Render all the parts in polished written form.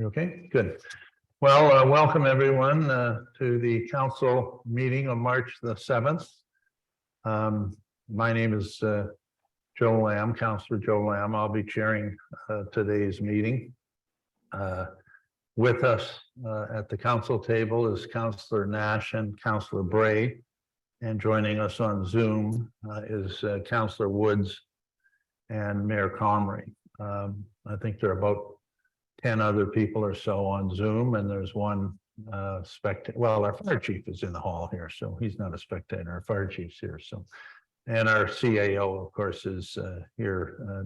Okay, good. Well, welcome everyone to the council meeting of March the 7th. My name is Joe Lamb, Councillor Joe Lamb. I'll be chairing today's meeting. With us at the council table is Councillor Nash and Councillor Bray. And joining us on Zoom is Councillor Woods and Mayor Comrie. I think there are about 10 other people or so on Zoom, and there's one spectator. Well, our fire chief is in the hall here, so he's not a spectator. Our fire chief's here, so, and our CAO, of course, is here.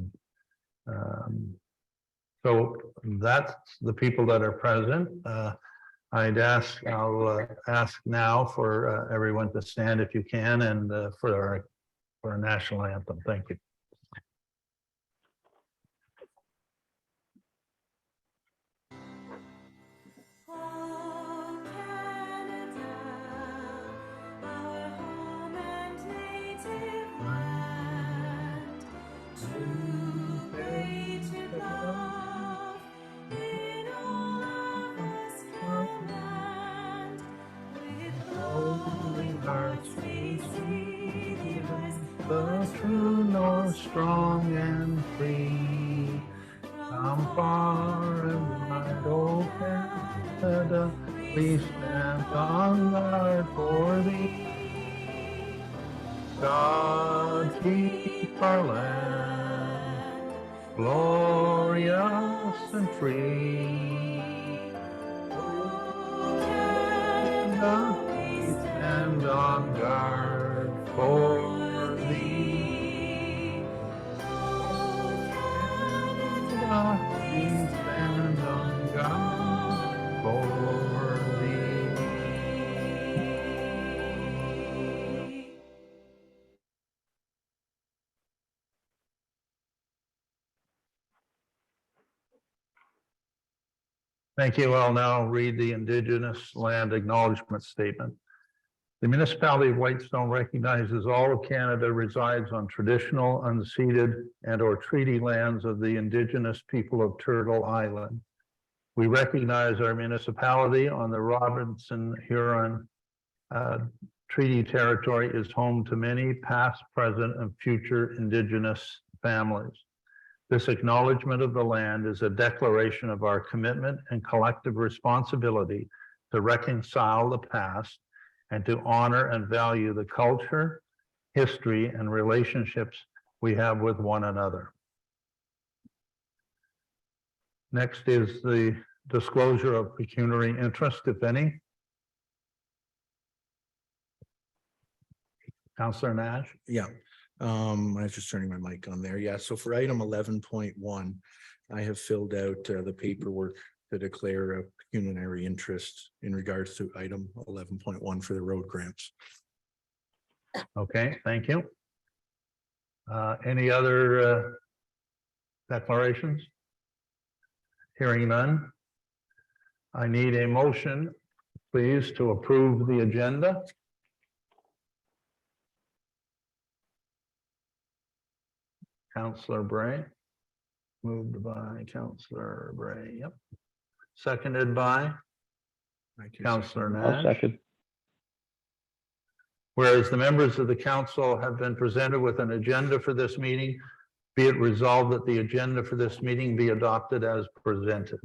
So that's the people that are present. I'll ask now for everyone to stand if you can, and for our national anthem. Thank you. The true north, strong and free. Come far and wide, O Canada, we stand on guard for thee. God keep our land glorious and free. O Canada, we stand on guard for we stand on God for thee. Thank you. I'll now read the Indigenous Land Acknowledgement Statement. The municipality of Whitestone recognizes all of Canada resides on traditional, unceded, and/or treaty lands of the Indigenous people of Turtle Island. We recognize our municipality on the Robinson-Huron Treaty Territory is home to many past, present, and future Indigenous families. This acknowledgement of the land is a declaration of our commitment and collective responsibility to reconcile the past and to honor and value the culture, history, and relationships we have with one another. Next is the disclosure of pecuniary interest, if any. Councillor Nash? Yeah, I was just turning my mic on there. Yeah, so for item 11.1, I have filled out the paperwork to declare a pecuniary interest in regards to item 11.1 for the road grants. Okay, thank you. Any other declarations? Hearing none. I need a motion, please, to approve the agenda. Councillor Bray. Moved by Councillor Bray. Yep. Seconded by Councillor Nash. Second. Whereas the members of the council have been presented with an agenda for this meeting, be it resolved that the agenda for this meeting be adopted as presented.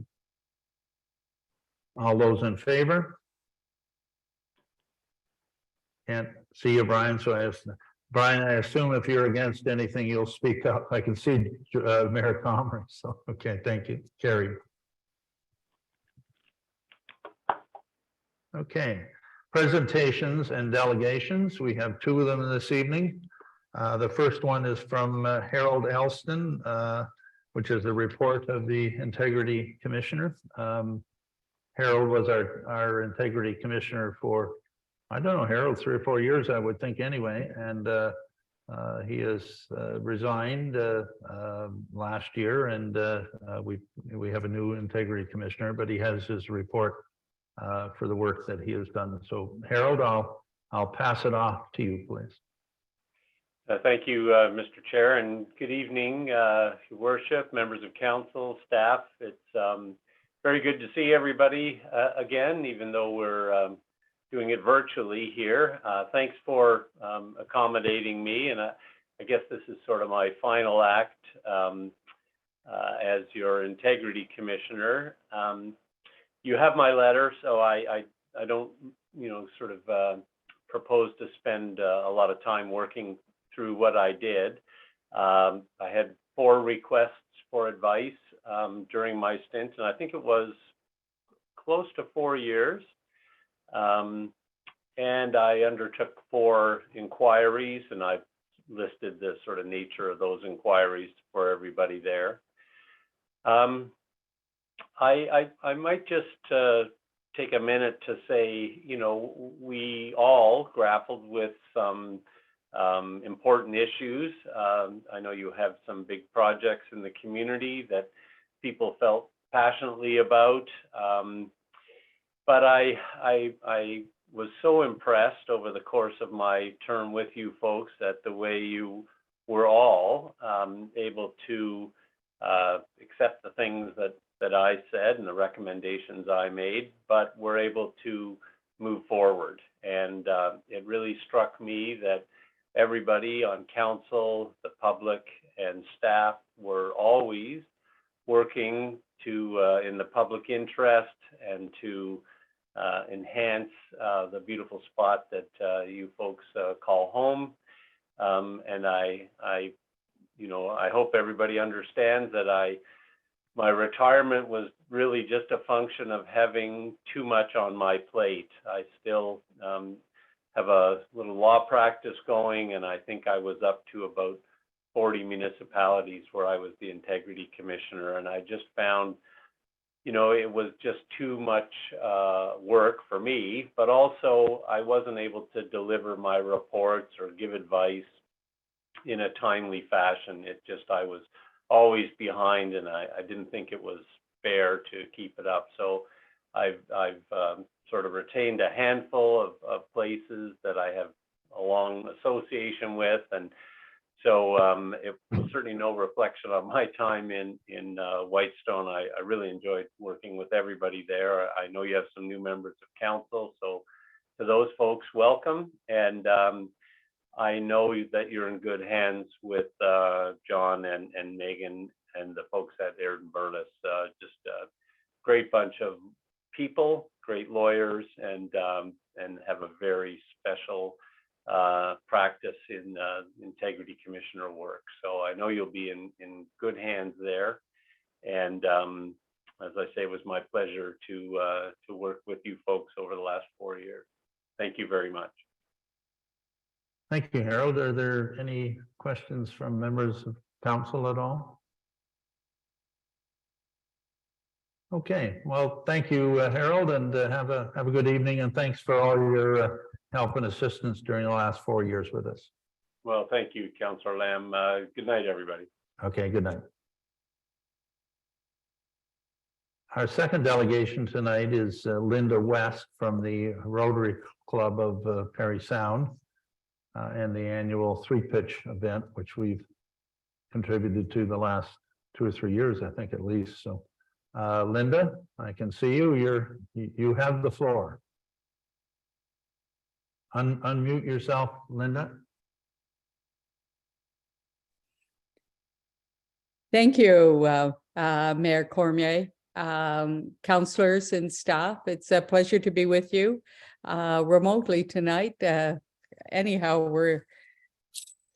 All those in favor? Can't see you, Brian, so I asked. Brian, I assume if you're against anything, you'll speak up. I can see Mayor Comrie, so okay, thank you. Carried. Okay, presentations and delegations. We have two of them this evening. The first one is from Harold Elston, which is a report of the Integrity Commissioner. Harold was our Integrity Commissioner for, I don't know, Harold, 3 or 4 years, I would think anyway. And he has resigned last year, and we have a new Integrity Commissioner, but he has his report for the work that he has done. So Harold, I'll pass it off to you, please. Thank you, Mr. Chair, and good evening, Your Worship, members of council, staff. It's very good to see everybody again, even though we're doing it virtually here. Thanks for accommodating me, and I guess this is sort of my final act as your integrity commissioner. You have my letter, so I don't, sort of propose to spend a lot of time working through what I did. I had 4 requests for advice during my stint, and I think it was close to 4 years. And I undertook 4 inquiries, and I've listed the sort of nature of those inquiries for everybody there. I might just take a minute to say, we all grappled with some important issues. I know you have some big projects in the community that people felt passionately about. But I was so impressed over the course of my term with you folks at the way you were all able to accept the things that I said and the recommendations I made, but were able to move forward. And it really struck me that everybody on council, the public, and staff were always working to in the public interest and to enhance the beautiful spot that you folks call home. And I hope everybody understands that my retirement was really just a function of having too much on my plate. I still have a little law practice going, and I think I was up to about 40 municipalities where I was the integrity commissioner. And I just found, it was just too much work for me, but also I wasn't able to deliver my reports or give advice in a timely fashion. I was always behind, and I didn't think it was fair to keep it up. So I've sort of retained a handful of places that I have a long association with, and so it was certainly no reflection on my time in Whitestone. I really enjoyed working with everybody there. I know you have some new members of council, so to those folks, welcome. And I know that you're in good hands with John and Megan and the folks at Aird & Berlis. Just a great bunch of people, great lawyers, and have a very special practice in integrity commissioner work. So I know you'll be in good hands there. And as I say, it was my pleasure to work with you folks over the last 4 years. Thank you very much. Thank you, Harold. Are there any questions from members of council at all? Okay, well, thank you, Harold, and have a good evening, and thanks for all your help and assistance during the last 4 years with us. Well, thank you, Councillor Lamb. Good night, everybody. Okay, good night. Our second delegation tonight is Linda West from the Rotary Club of Parry Sound and the annual 3-pitch event, which we've contributed to the last 2 or 3 years, I think at least. So Linda, I can see you. You have the floor. Unmute yourself, Linda. Thank you, Mayor Cormier, councillors and staff. It's a pleasure to be with you remotely tonight. Anyhow, we're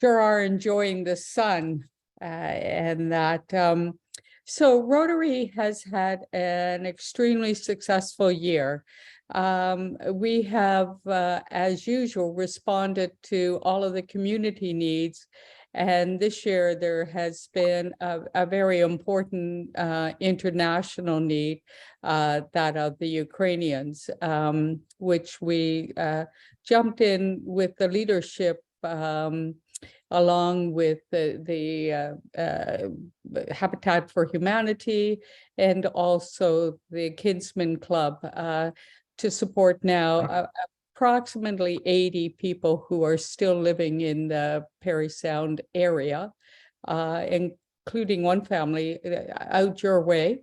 sure are enjoying the sun and that. So Rotary has had an extremely successful year. We have, as usual, responded to all of the community needs. And this year there has been a very important international need, that of the Ukrainians, which we jumped in with the leadership along with the Habitat for Humanity and also the Kinsman Club to support now approximately 80 people who are still living in the Parry Sound area, including one family out your way.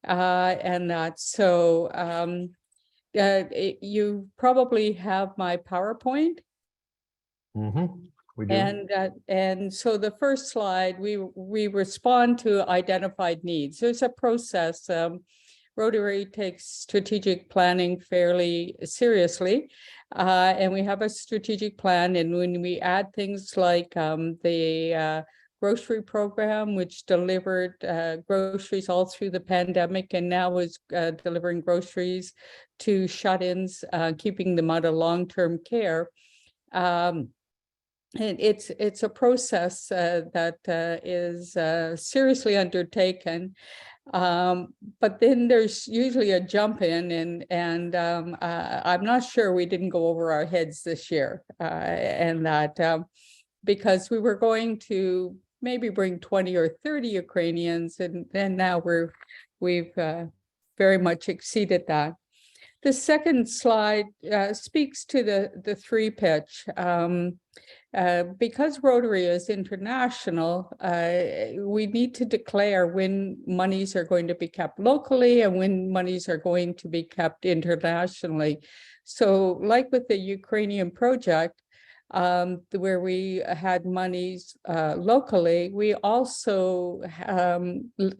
And that, so you probably have my PowerPoint. We do. And so the first slide, we respond to identified needs. There's a process. Rotary takes strategic planning fairly seriously. And we have a strategic plan. And when we add things like the grocery program, which delivered groceries all through the pandemic and now is delivering groceries to shut-ins, keeping them out of long-term care. And it's a process that is seriously undertaken. But then there's usually a jump in, and I'm not sure we didn't go over our heads this year, and that because we were going to maybe bring 20 or 30 Ukrainians, and now we've very much exceeded that. The second slide speaks to the three pitch. Because Rotary is international, we need to declare when monies are going to be kept locally and when monies are going to be kept internationally. So like with the Ukrainian project, where we had monies locally, we also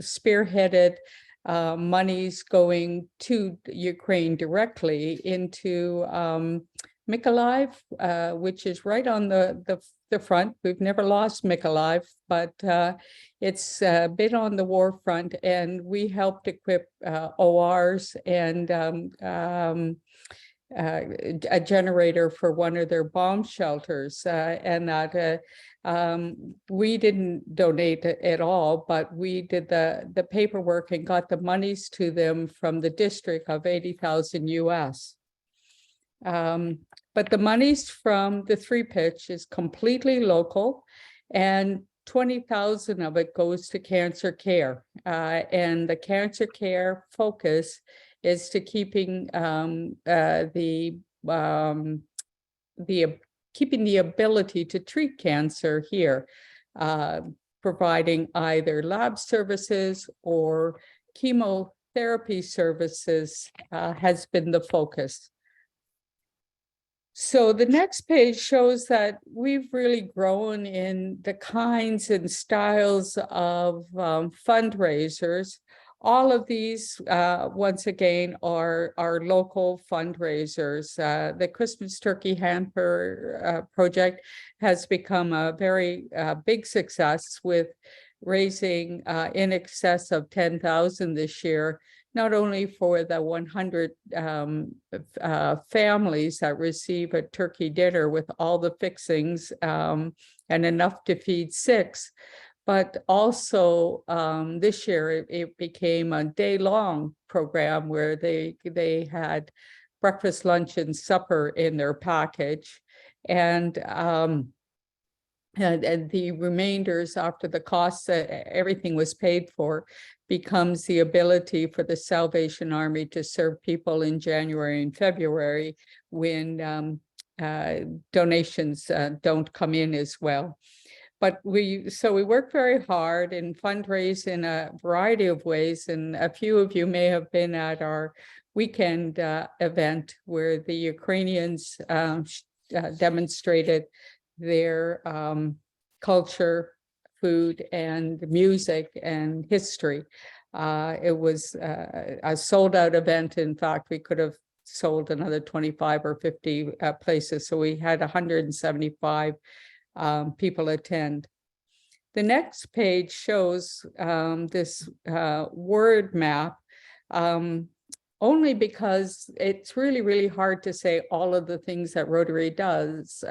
spearheaded monies going to Ukraine directly into Mykolaiv, which is right on the front. We've never lost Mykolaiv, but it's been on the war front, and we helped equip ORs and a generator for one of their bomb shelters, and that we didn't donate at all, but we did the paperwork and got the monies to them from the district of $80,000 US. But the monies from the three pitch is completely local, and 20,000 of it goes to cancer care. And the cancer care focus is to keeping keeping the ability to treat cancer here, providing either lab services or chemotherapy services has been the focus. So the next page shows that we've really grown in the kinds and styles of fundraisers. All of these, once again, are local fundraisers. The Christmas Turkey Hamper project has become a very big success, with raising in excess of 10,000 this year, not only for the 100 families that receive a turkey dinner with all the fixings and enough to feed 6, but also this year it became a day-long program where they had breakfast, lunch, and supper in their package. And the remainders after the costs, everything was paid for, becomes the ability for the Salvation Army to serve people in January and February when donations don't come in as well. But we work very hard and fundraise in a variety of ways. And a few of you may have been at our weekend event where the Ukrainians demonstrated their culture, food, and music and history. It was a sold-out event. In fact, we could have sold another 25 or 50 places. So we had 175 people attend. The next page shows this word map, only because it's really, really hard to say all of the things that Rotary does.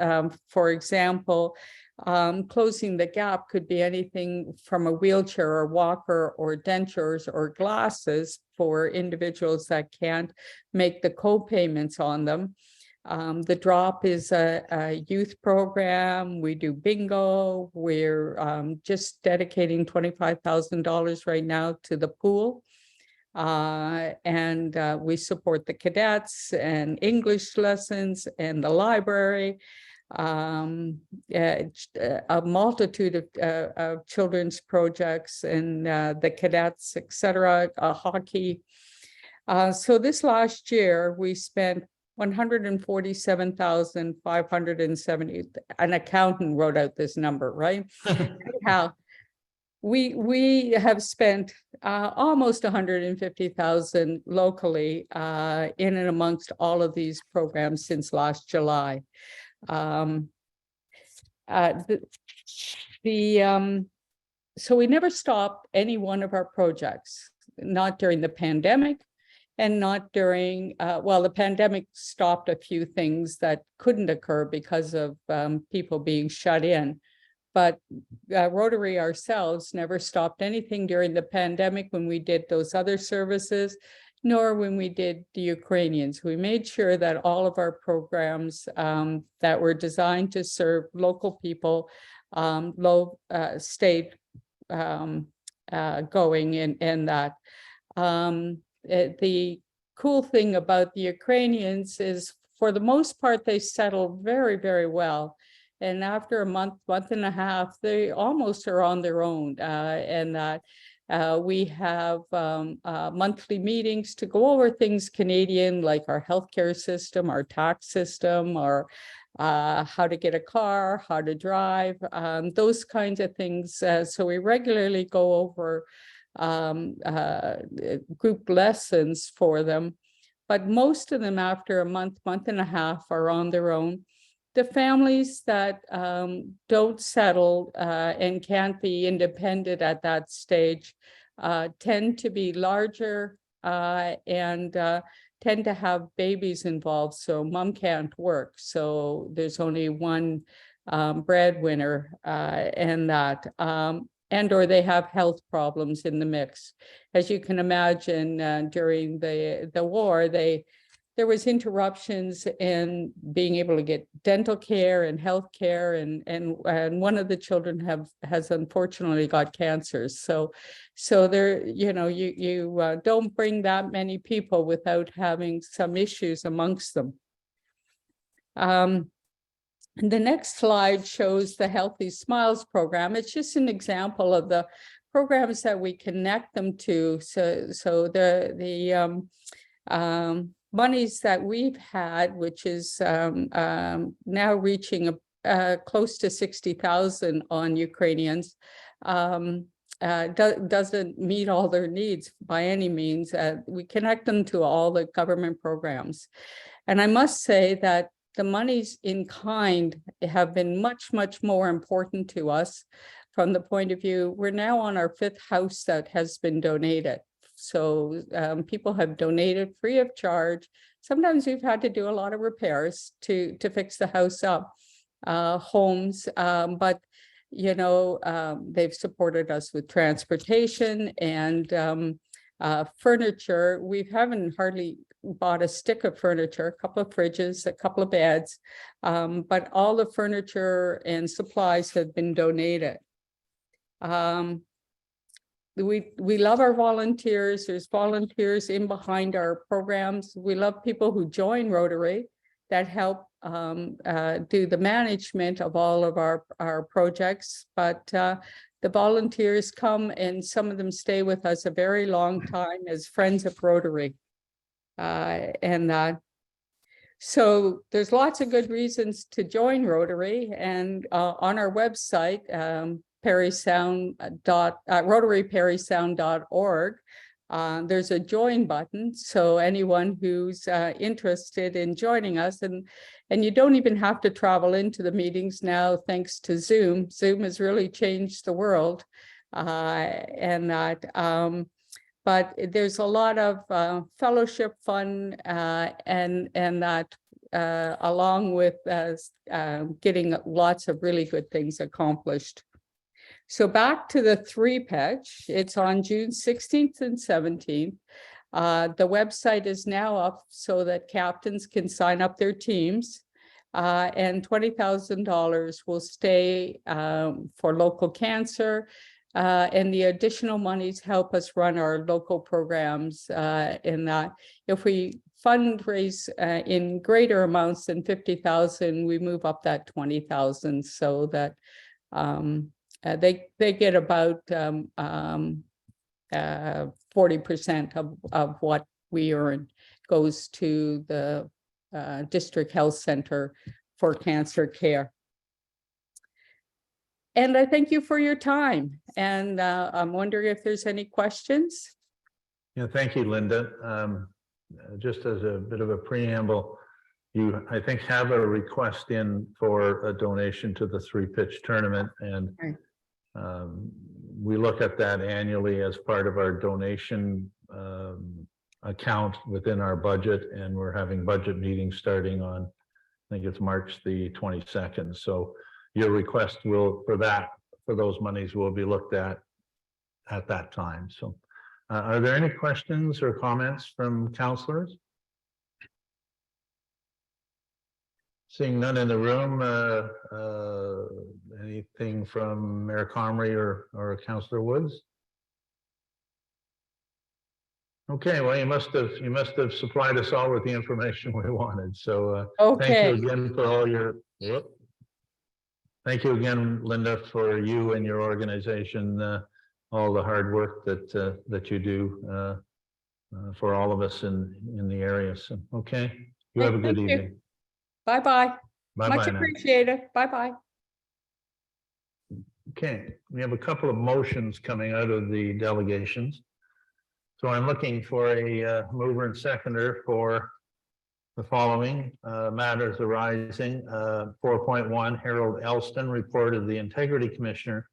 For example, closing the gap could be anything from a wheelchair or walker or dentures or glasses for individuals that can't make the co-payments on them. The Drop is a youth program. We do bingo. We're just dedicating $25,000 right now to the pool. And we support the cadets and English lessons and the library. a multitude of children's projects and the cadets, etc., hockey. So this last year, we spent 147,570. An accountant wrote out this number, right? Anyhow, we have spent almost 150,000 locally in and amongst all of these programs since last July. So we never stopped any one of our projects, not during the pandemic and not during, well, the pandemic stopped a few things that couldn't occur because of people being shut in. But Rotary ourselves never stopped anything during the pandemic when we did those other services, nor when we did the Ukrainians. We made sure that all of our programs that were designed to serve local people, stayed going in that. The cool thing about the Ukrainians is, for the most part, they settled very, very well. And after a month and a half, they almost are on their own. And that we have monthly meetings to go over things Canadian, like our healthcare system, our tax system, or how to get a car, how to drive, those kinds of things. So we regularly go over group lessons for them. But most of them, after a month and a half, are on their own. The families that don't settle and can't be independent at that stage tend to be larger and tend to have babies involved. So mom can't work. So there's only one breadwinner and that. And or they have health problems in the mix. As you can imagine, during the war, there was interruptions in being able to get dental care and health care, and one of the children has unfortunately got cancer. So there, you don't bring that many people without having some issues amongst them. And the next slide shows the Healthy Smiles program. It's just an example of the programs that we connect them to. So the monies that we've had, which is now reaching close to 60,000 on Ukrainians, doesn't meet all their needs by any means. We connect them to all the government programs. And I must say that the monies in kind have been much, much more important to us from the point of view, we're now on our 5th house that has been donated. So people have donated free of charge. Sometimes we've had to do a lot of repairs to fix the house up, homes, but they've supported us with transportation and furniture. We haven't hardly bought a stick of furniture, a couple of fridges, a couple of beds, but all the furniture and supplies have been donated. We love our volunteers. There's volunteers in behind our programs. We love people who join Rotary that help do the management of all of our projects, but the volunteers come and some of them stay with us a very long time as friends of Rotary. So there's lots of good reasons to join Rotary, and on our website, rotaryparrysound.org, there's a join button. So anyone who's interested in joining us, and you don't even have to travel into the meetings now, thanks to Zoom. Zoom has really changed the world, but there's a lot of fellowship fun and that along with getting lots of really good things accomplished. So back to the 3-pitch, it's on June 16th and 17th. The website is now up so that captains can sign up their teams, and $20,000 will stay for local cancer. And the additional monies help us run our local programs in that. If we fundraise in greater amounts than 50,000, we move up that 20,000 so that they get about 40% of what we earn goes to the District Health Center for cancer care. And I thank you for your time. And I'm wondering if there's any questions. Yeah, thank you, Linda. Just as a bit of a preamble, you, I think, have a request in for a donation to the three-pitch tournament, and Right. We look at that annually as part of our donation account within our budget, and we're having budget meetings starting on, I think it's March the 22nd. So your request will, for those monies will be looked at that time. So are there any questions or comments from councillors? Seeing none in the room, anything from Mayor Comrie or Councillor Woods? Okay, well, you must have supplied us all with the information we wanted. So thank you Okay, again for all your. Thank you again, Linda, for you and your organization, all the hard work that you do for all of us in the area. So, okay, you have a good Thank you. evening. bye-bye. Bye Much bye now. appreciated. Bye-bye. Okay, we have a couple of motions coming out of the delegations. So I'm looking for a mover and seconder for the following matters arising. 4.1, Harold Elston reported the Integrity Commissioner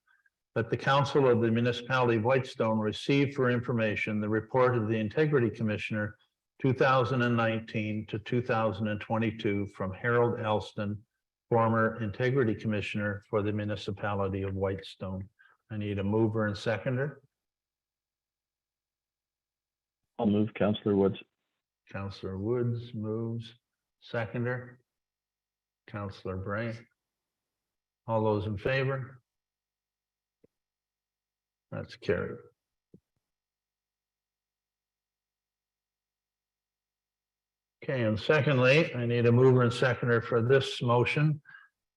that the Council of the Municipality of Whitestone received for information the report of the Integrity Commissioner 2019 to 2022 from Harold Elston, former Integrity Commissioner for the Municipality of Whitestone. I need a mover and seconder. I'll move, Councillor Woods. Councillor Woods moves. Seconder. Councillor Bray. All those in favor? That's carried. Okay, and secondly, I need a mover and seconder for this motion.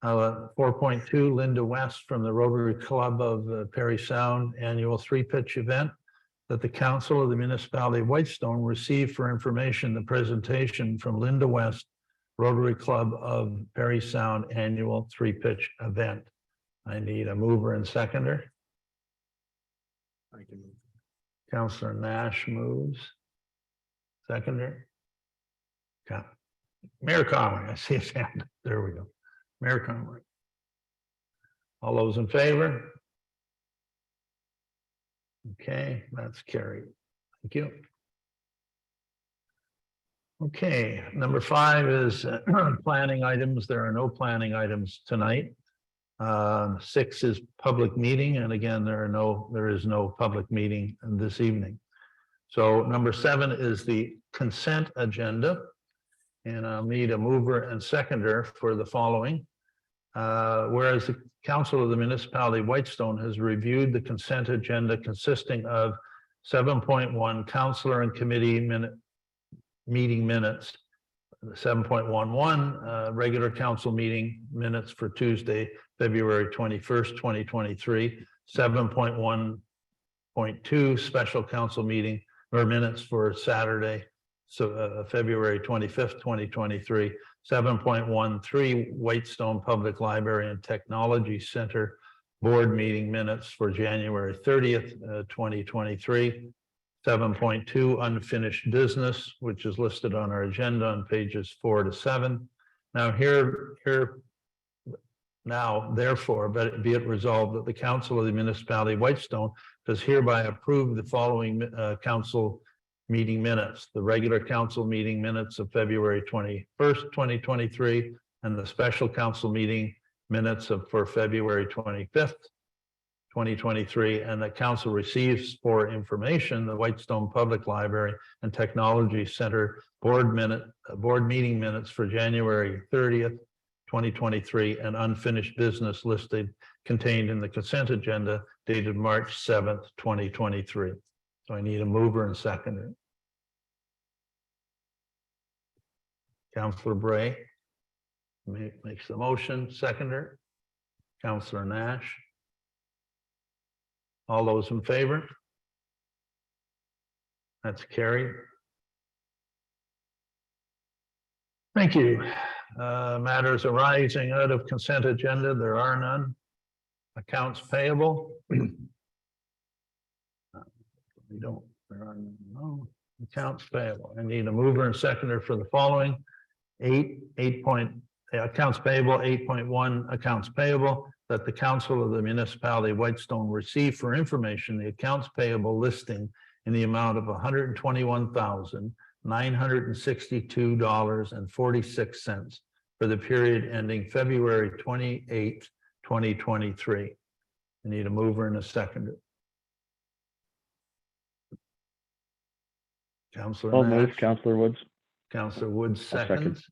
4.2, Linda West from the Rotary Club of Perry Sound annual three-pitch event that the Council of the Municipality of Whitestone received for information the presentation from Linda West, Rotary Club of Perry Sound annual three-pitch event. I need a mover and seconder. I can move. Councillor Nash moves. Seconder. Mayor Conway, I see his hand. There we go. Mayor Conway. All those in favor? Okay, that's carried. Thank you. Okay, number 5 is planning items. There are no planning items tonight. 6 is public meeting, and again, there is no public meeting this evening. So number 7 is the consent agenda, and I'll need a mover and seconder for the following. Whereas the Council of the Municipality of Whitestone has reviewed the consent agenda consisting of 7.1 councillor and committee meeting minutes, 7.11 regular council meeting minutes for Tuesday, February 21st, 2023, 7.1.2 special council meeting or minutes for Saturday, so February 25th, 2023, 7.13 Whitestone Public Library and Technology Center board meeting minutes for January 30th, 2023, 7.2 unfinished business, which is listed on our agenda on pages 4 to 7. Now therefore, but be it resolved that the Council of the Municipality of Whitestone does hereby approve the following council meeting minutes: the regular council meeting minutes of February 21st, 2023, and the special council meeting minutes for February 25th, 2023, and that council receives for information the Whitestone Public Library and Technology Center board meeting minutes for January 30th, 2023, and unfinished business listed contained in the consent agenda dated March 7th, 2023. So I need a mover and seconder. Counselor Bray makes the motion, seconder. Counselor Nash. All those in favor? That's carried. Thank you. Matters arising out of consent agenda, there are none. Accounts payable. We don't, there are no accounts payable. I need a mover and seconder for the following. Accounts payable, 8.1 accounts payable, that the council of the municipality of Whitestone receive for information the accounts payable listing in the amount of $121,962.46 for the period ending February 28th, 2023. I need a mover and a seconder. Counselor I'll move, Nash, Counselor Woods. Counselor Woods I'll second. seconds.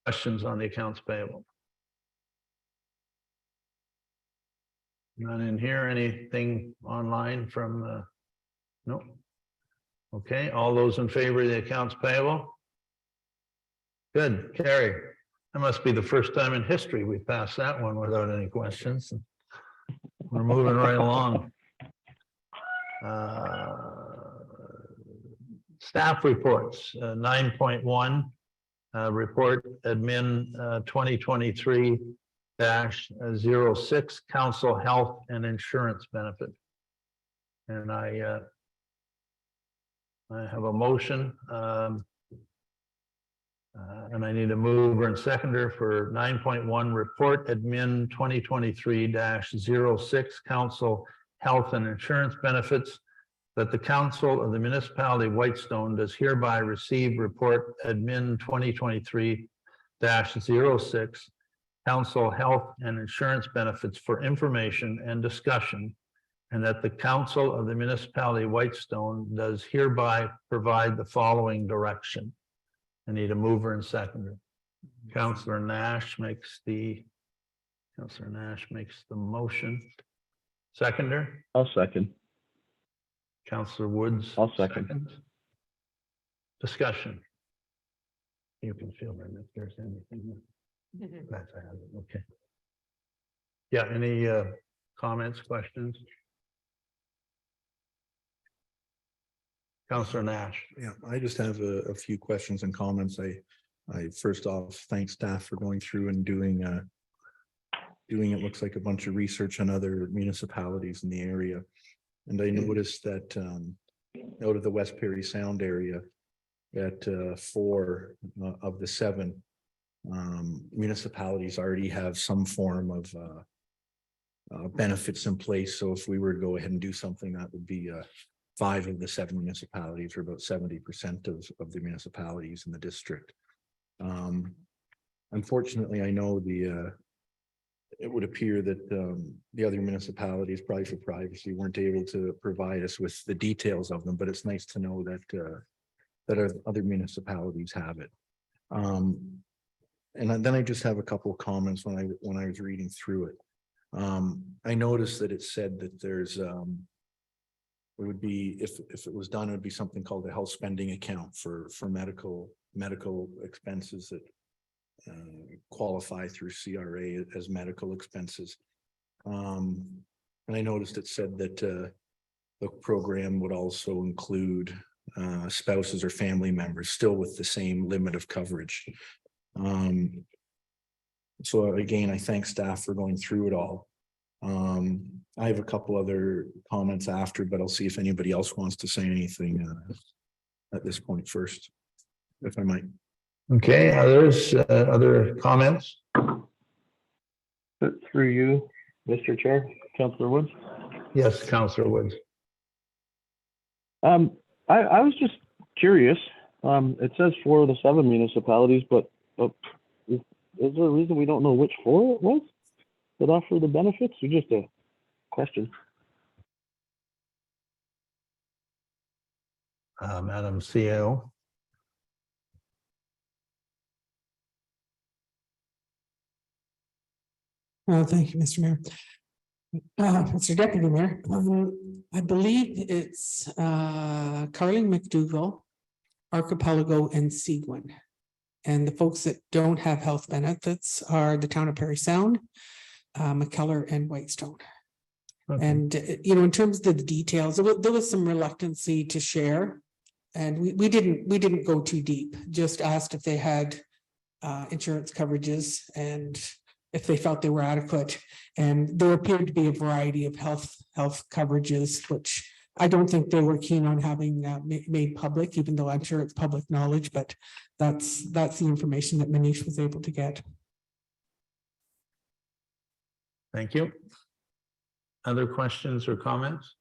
Questions on the accounts payable? None in here. Anything online from, no? Okay, all those in favor of the accounts payable? Good, carry. That must be the first time in history we passed that one without any questions. We're moving right along. Staff reports, 9.1, report admin 2023-06, council health and insurance benefit. And I have a motion, and I need a mover and seconder for 9.1 report admin 2023-06, council health and insurance benefits, that the council of the municipality of Whitestone does hereby receive report admin 2023-06, council health and insurance benefits for information and discussion, and that the council of the municipality of Whitestone does hereby provide the following direction. I need a mover and seconder. Counselor Nash makes the motion. Seconder, I'll second. Counselor Woods. I'll second. seconds. Discussion. You can feel right if there's anything. That's okay. Yeah, any comments, questions? Counselor Nash. Yeah, I just have a few questions and comments. I first off thank staff for going through and doing it looks like a bunch of research on other municipalities in the area. And I noticed that out of the West Perry Sound area, that 4 of the 7 municipalities already have some form of benefits in place. So if we were to go ahead and do something, that would be 5 of the 7 municipalities, or about 70% of the municipalities in the district. Unfortunately, I know it would appear that the other municipalities, probably for privacy, weren't able to provide us with the details of them, but it's nice to know that our other municipalities have it. And then I just have a couple of comments when I was reading through it. I noticed that it said that there's it would be, if it was done, it would be something called a health spending account for medical expenses that qualify through CRA as medical expenses. And I noticed it said that the program would also include spouses or family members, still with the same limit of coverage. So again, I thank staff for going through it all. I have a couple other comments after, but I'll see if anybody else wants to say anything at this point first, if I might. Okay, others, other comments? Through you, Mr. Chair, Counselor Woods. Yes, Counselor Woods. I was just curious. It says 4 of the 7 municipalities, but is there a reason we don't know which 4 it was that offer the benefits, or just a question? Madam CEO. Thank you, Mr. Mayor. Mr. Deputy Mayor, I believe it's Carling McDougall, Archipelago, and Seguin. And the folks that don't have health benefits are the town of Perry Sound, McKellar, and Whitestone. Okay. And, in terms of the details, there was some reluctancy to share. And we didn't go too deep, just asked if they had insurance coverages and if they felt they were adequate. And there appeared to be a variety of health coverages, which I don't think they were keen on having made public, even though I'm sure it's public knowledge, but that's the information that Manish was able to get. Thank you. Other questions or comments?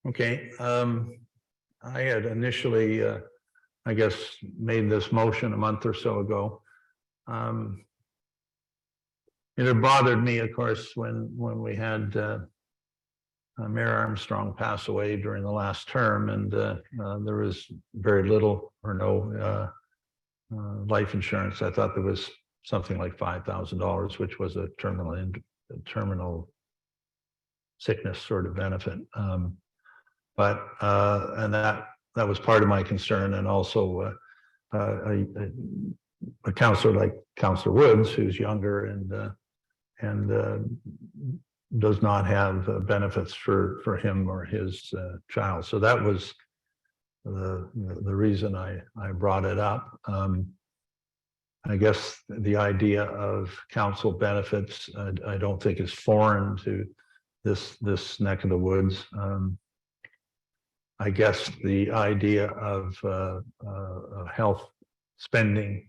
Okay, I had initially, I guess, made this motion a month or so ago. It had bothered me, of course, when we had Mayor Armstrong pass away during the last term, and there was very little or no life insurance. I thought there was something like $5,000, which was a terminal sickness sort of benefit. But and that was part of my concern, and also a counselor like Counselor Woods, who's younger and does not have benefits for him or his child. So that was the reason I brought it up. I guess the idea of council benefits, I don't think is foreign to this neck of the woods. I guess the idea of health spending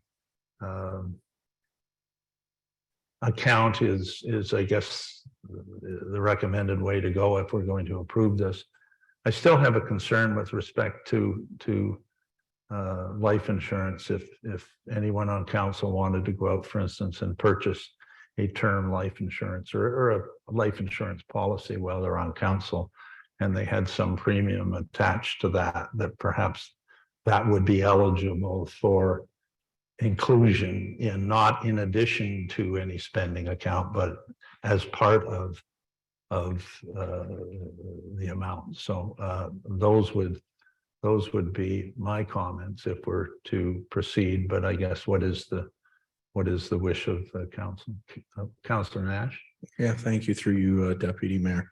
account is I guess the recommended way to go if we're going to approve this. I still have a concern with respect to life insurance. If anyone on council wanted to go out, for instance, and purchase a term life insurance or a life insurance policy while they're on council, and they had some premium attached to that perhaps that would be eligible for inclusion in, not in addition to any spending account, but as part of the amount. So those would be my comments if we're to proceed. But I guess what is the wish of the council? Councillor Nash? Yeah, thank you, through you, Deputy Mayor.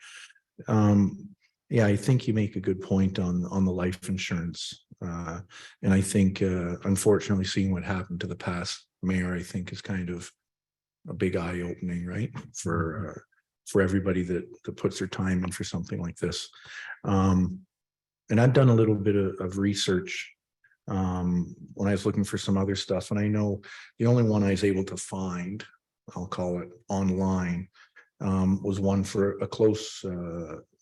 Yeah, I think you make a good point on the life insurance. And I think, unfortunately, seeing what happened to the past mayor, I think is kind of a big eye opening, right? For everybody that puts their time in for something like this. And I've done a little bit of research when I was looking for some other stuff. And I know the only one I was able to find, I'll call it online, was one for a close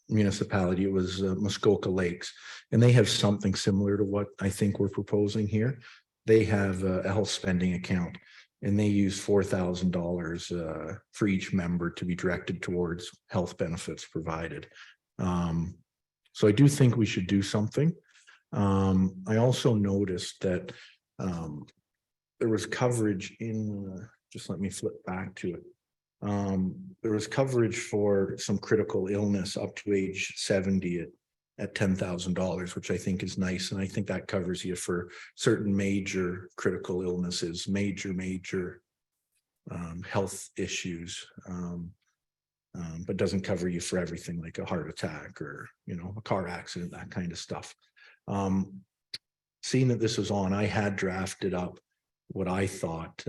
municipality. It was Muskoka Lakes, and they have something similar to what I think we're proposing here. They have a health spending account, and they use $4,000 for each member to be directed towards health benefits provided. So I do think we should do something. I also noticed that there was coverage in, just let me flip back to it. There was coverage for some critical illness up to age 70 at $10,000, which I think is nice. And I think that covers you for certain major critical illnesses, major health issues, but doesn't cover you for everything like a heart attack or, a car accident, that kind of stuff. Seeing that this was on, I had drafted up what I thought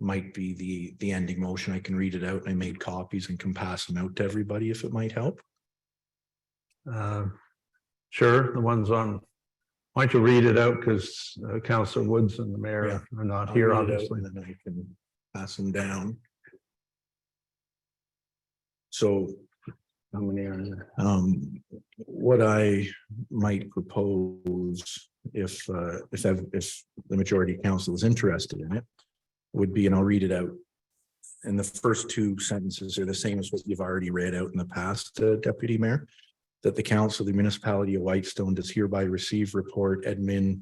might be the ending motion. I can read it out, and I made copies and can pass them out to everybody if it might help. Sure, the ones on, why don't you read it out, because Councillor Woods and the mayor are not I'll here, read it out, obviously. and then I can pass them down. So How many are there? what I might propose, if the majority of council is interested in it, would be, and I'll read it out. And the first two sentences are the same as what you've already read out in the past, Deputy Mayor, that the council of the municipality of Whitestone does hereby receive report admin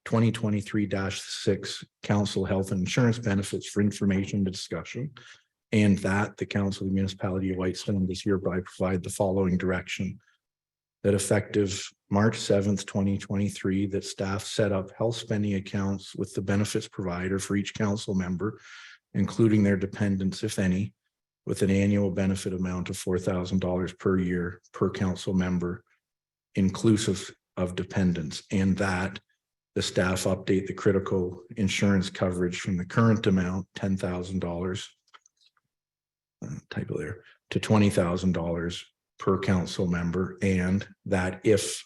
2023-6 council health and insurance benefits for information and discussion. And that the council of the municipality of Whitestone does hereby provide the following direction. That effective March 7th, 2023, that staff set up health spending accounts with the benefits provider for each council member, including their dependents, if any, with an annual benefit amount of $4,000 per year per council member, inclusive of dependents, and that the staff update the critical insurance coverage from the current amount, $10,000, typo there, to $20,000 per council member, and that if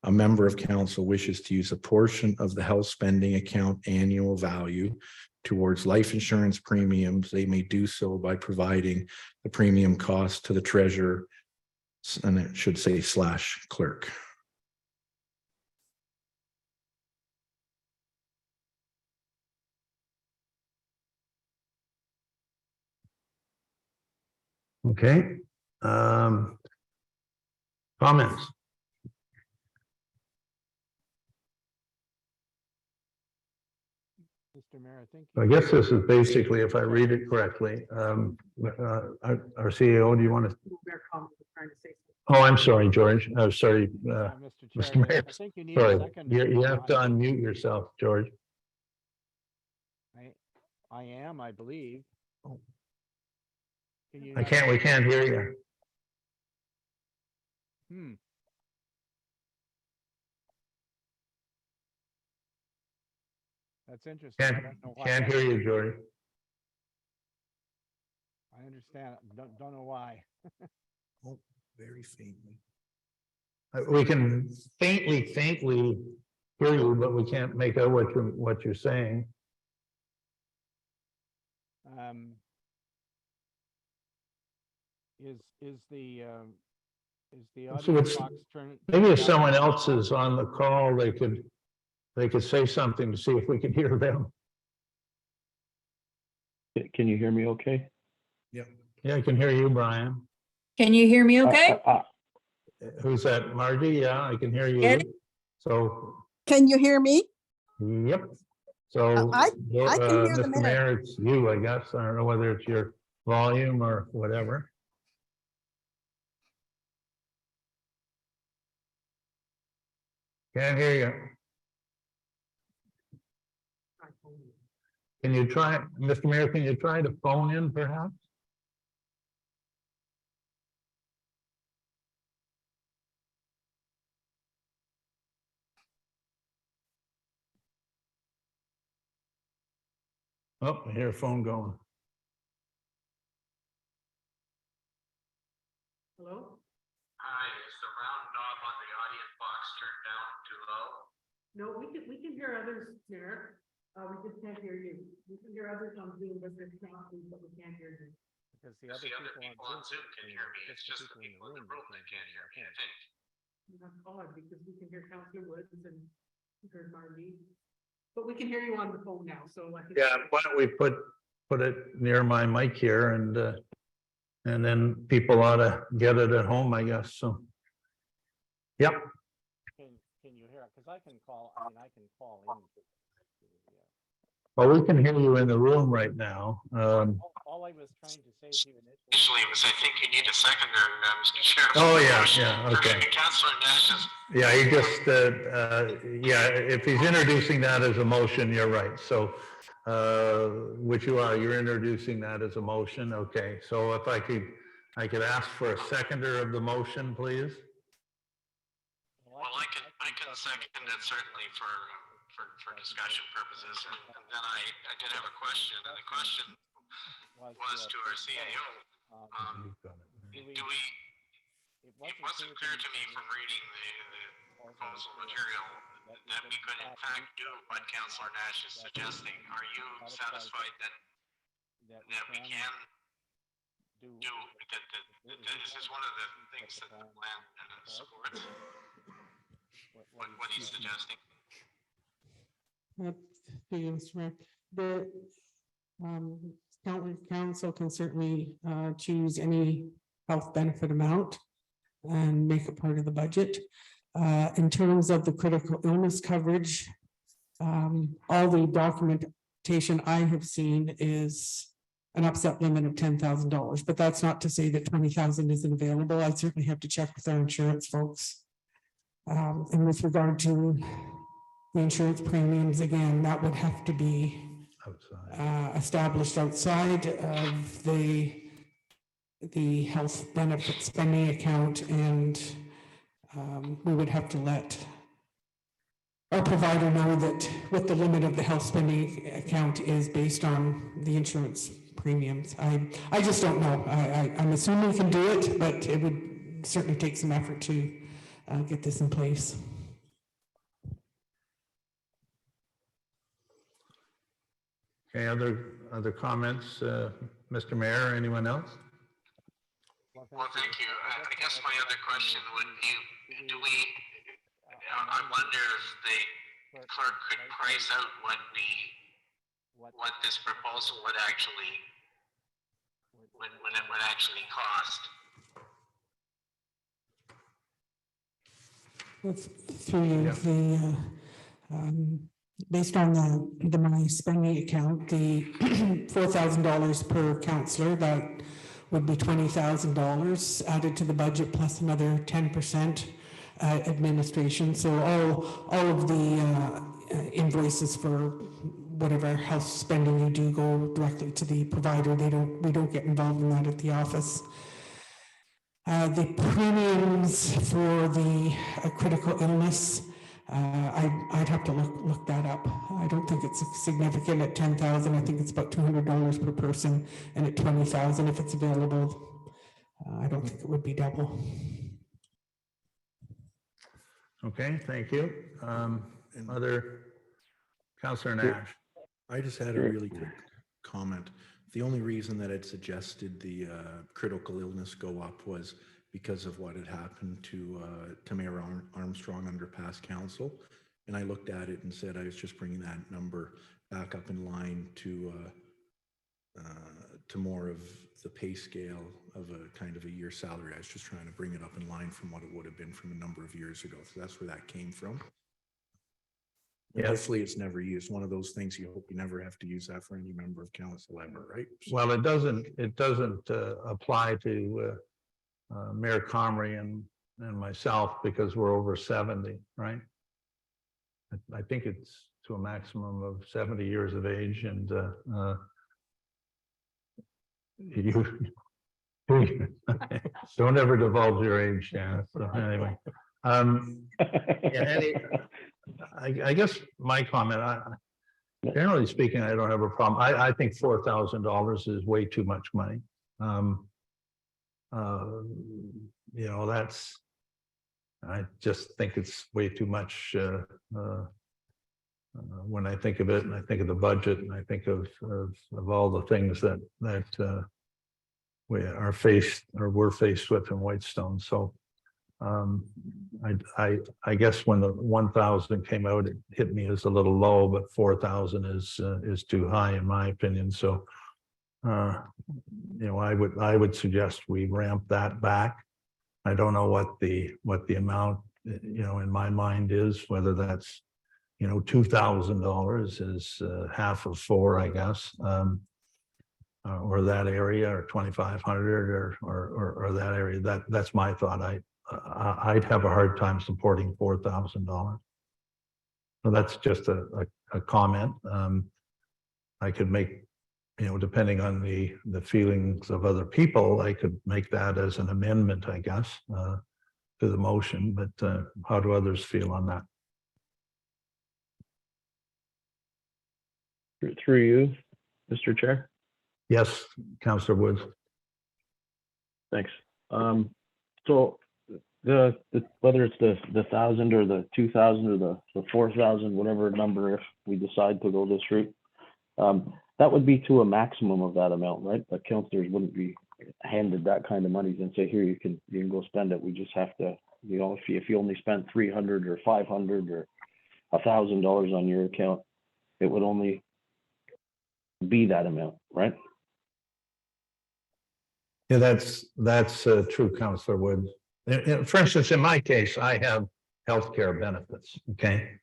a member of council wishes to use a portion of the health spending account annual value towards life insurance premiums, they may do so by providing the premium cost to the treasurer, and it should say / clerk. Okay. Comments? Mr. Mayor, I think. I guess this is basically, if I read it correctly, our CEO, do you want to? Oh, I'm sorry, George. I'm sorry, Mr. Mayor. I think you need sorry. a second. You have to unmute yourself, George. I am, I believe. Can you We not- can't hear you. That's interesting. I don't know why. Can't hear you, George. I understand. Don't know why. Oh, very faintly. We can faintly hear you, but we can't make out what you're saying. Is the So audio it's- box turned? Maybe if someone else is on the call, they could say something to see if we can hear them. Can you hear me okay? Yep. Yeah, I can hear you, Brian. Can you hear me okay? Who's that? Margie? Yeah, I can hear you. Eddie? So, Can you hear me? yep. So. I can hear the Mr. mayor. Mayor, it's you, I guess. I don't know whether it's your volume or whatever. Can't hear you. Can you try, Mr. Mayor, can you try to phone in perhaps? Oh, I hear a phone going. Hello? Hi, is the round knob on the audience box turned down too low? No, we can hear others, Mayor. We just can't hear you. We can hear others on Zoom, but there's sound, but we can't hear you. Because The other people on Zoom can hear me, it's just the people in the room that can't hear me, I think. That's odd because we can hear Councillor Woods and heard Margie. But we can hear you on the phone now, so I think. Yeah, why don't we put it near my mic here and then people ought to get it at home, I guess, so. Yep, Can you hear it? Because I can call in. well, we can hear you in the room right now. All I was trying to say to you Initially, it was, I think you need a seconder, Mr. Chair. Oh, yeah, okay. Councilor Nash's. Yeah, he just, yeah, if he's introducing that as a motion, you're right. So, which you are, you're introducing that as a motion. Okay, so if I could ask for a seconder of the motion, please. Well, I can second it certainly for discussion purposes. And then I did have a question, and the question was to our CAO. It wasn't clear to me from reading the proposal material that we could in fact do what Councillor Nash is suggesting. Are you satisfied that we can do, this is one of the things that the plan supports? What he's suggesting? The council can certainly choose any health benefit amount and make it part of the budget. In terms of the critical illness coverage, all the documentation I have seen is an upset limit of $10,000, but that's not to say that 20,000 isn't available. I certainly have to check with our insurance folks. And with regard to the insurance premiums, again, that would have to be Outside. established outside of the health benefit spending account, and we would have to let our provider know that what the limit of the health spending account is based on the insurance premiums. I just don't know. I'm assuming we can do it, but it would certainly take some effort to get this in place. Okay, other comments, Mr. Mayor, anyone else? Well, thank you. I guess my other question would be, I wonder if the clerk could price out what this proposal would actually, what it would actually cost. Through you, based on the money spending account, the $4,000 per counselor, that would be $20,000 added to the budget, plus another 10% administration. So all of the invoices for whatever health spending you do go directly to the provider. We don't get involved in that at the office. The premiums for the critical illness, I'd have to look that up. I don't think it's significant at 10,000. I think it's about $200 per person, and at 20,000, if it's available, I don't think it would be double. Okay, thank you. Other, Councillor Nash. I just had a really quick comment. The only reason that I'd suggested the critical illness go up was because of what had happened to Mayor Armstrong under past council. And I looked at it and said I was just bringing that number back up in line to more of the pay scale of a kind of a year salary. I was just trying to bring it up in line from what it would have been from a number of years ago. So that's where that came from. Yeah. Hopefully it's never used. One of those things you hope you never have to use that for any member of council ever, right? So, Well, it doesn't apply to Mayor Comrie and myself because we're over 70, right? I think it's to a maximum of 70 years of age, and you don't ever divulge your age, Janice. So anyway, yeah, I guess my comment, generally speaking, I don't have a problem. I think $4,000 is way too much money. You know, I just think it's way too much when I think of it, and I think of the budget, and I think of all the things that we are faced or we're faced with in Whitestone. So I guess when the 1,000 came out, it hit me as a little low, but 4,000 is too high in my opinion. So you know, I would suggest we ramp that back. I don't know what the amount, you know, in my mind is, whether that's, you know, $2,000 is half of 4, I guess, or that area, or 2,500, or that area. That's my thought. I'd have a hard time supporting $4,000. So that's just a comment. I could make, you know, depending on the feelings of other people, I could make that as an amendment, I guess, to the motion. But how do others feel on that? Through you, Mr. Chair. Yes, Councillor Woods. Thanks. So the whether it's the 1,000 or the 2,000 or the 4,000, whatever number, if we decide to go this route, that would be to a maximum of that amount, right? But councillors wouldn't be handed that kind of money and say, here, you can go spend it. We just have to, you know, if you only spent 300 or 500 or $1,000 on your account, it would only be that amount, right? Yeah, that's true, Councillor Woods. For instance, in my case, I have healthcare benefits. Okay,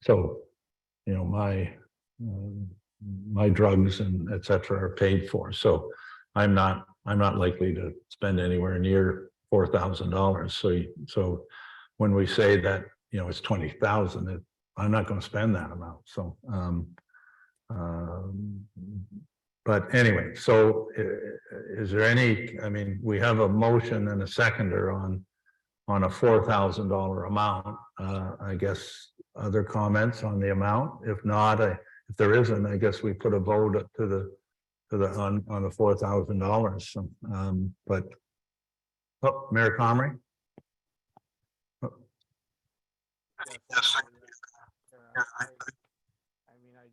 so you know, my drugs and et cetera are paid for. So I'm not likely to spend anywhere near $4,000. So when we say that, you know, it's 20,000, I'm not going to spend that amount. So, but anyway, so is there any, I mean, we have a motion and a seconder on a $4,000 amount. I guess other comments on the amount? If not, if there isn't, I guess we put a vote up to the on the $4,000. So, but Mayor Comrie. Yes, I mean, I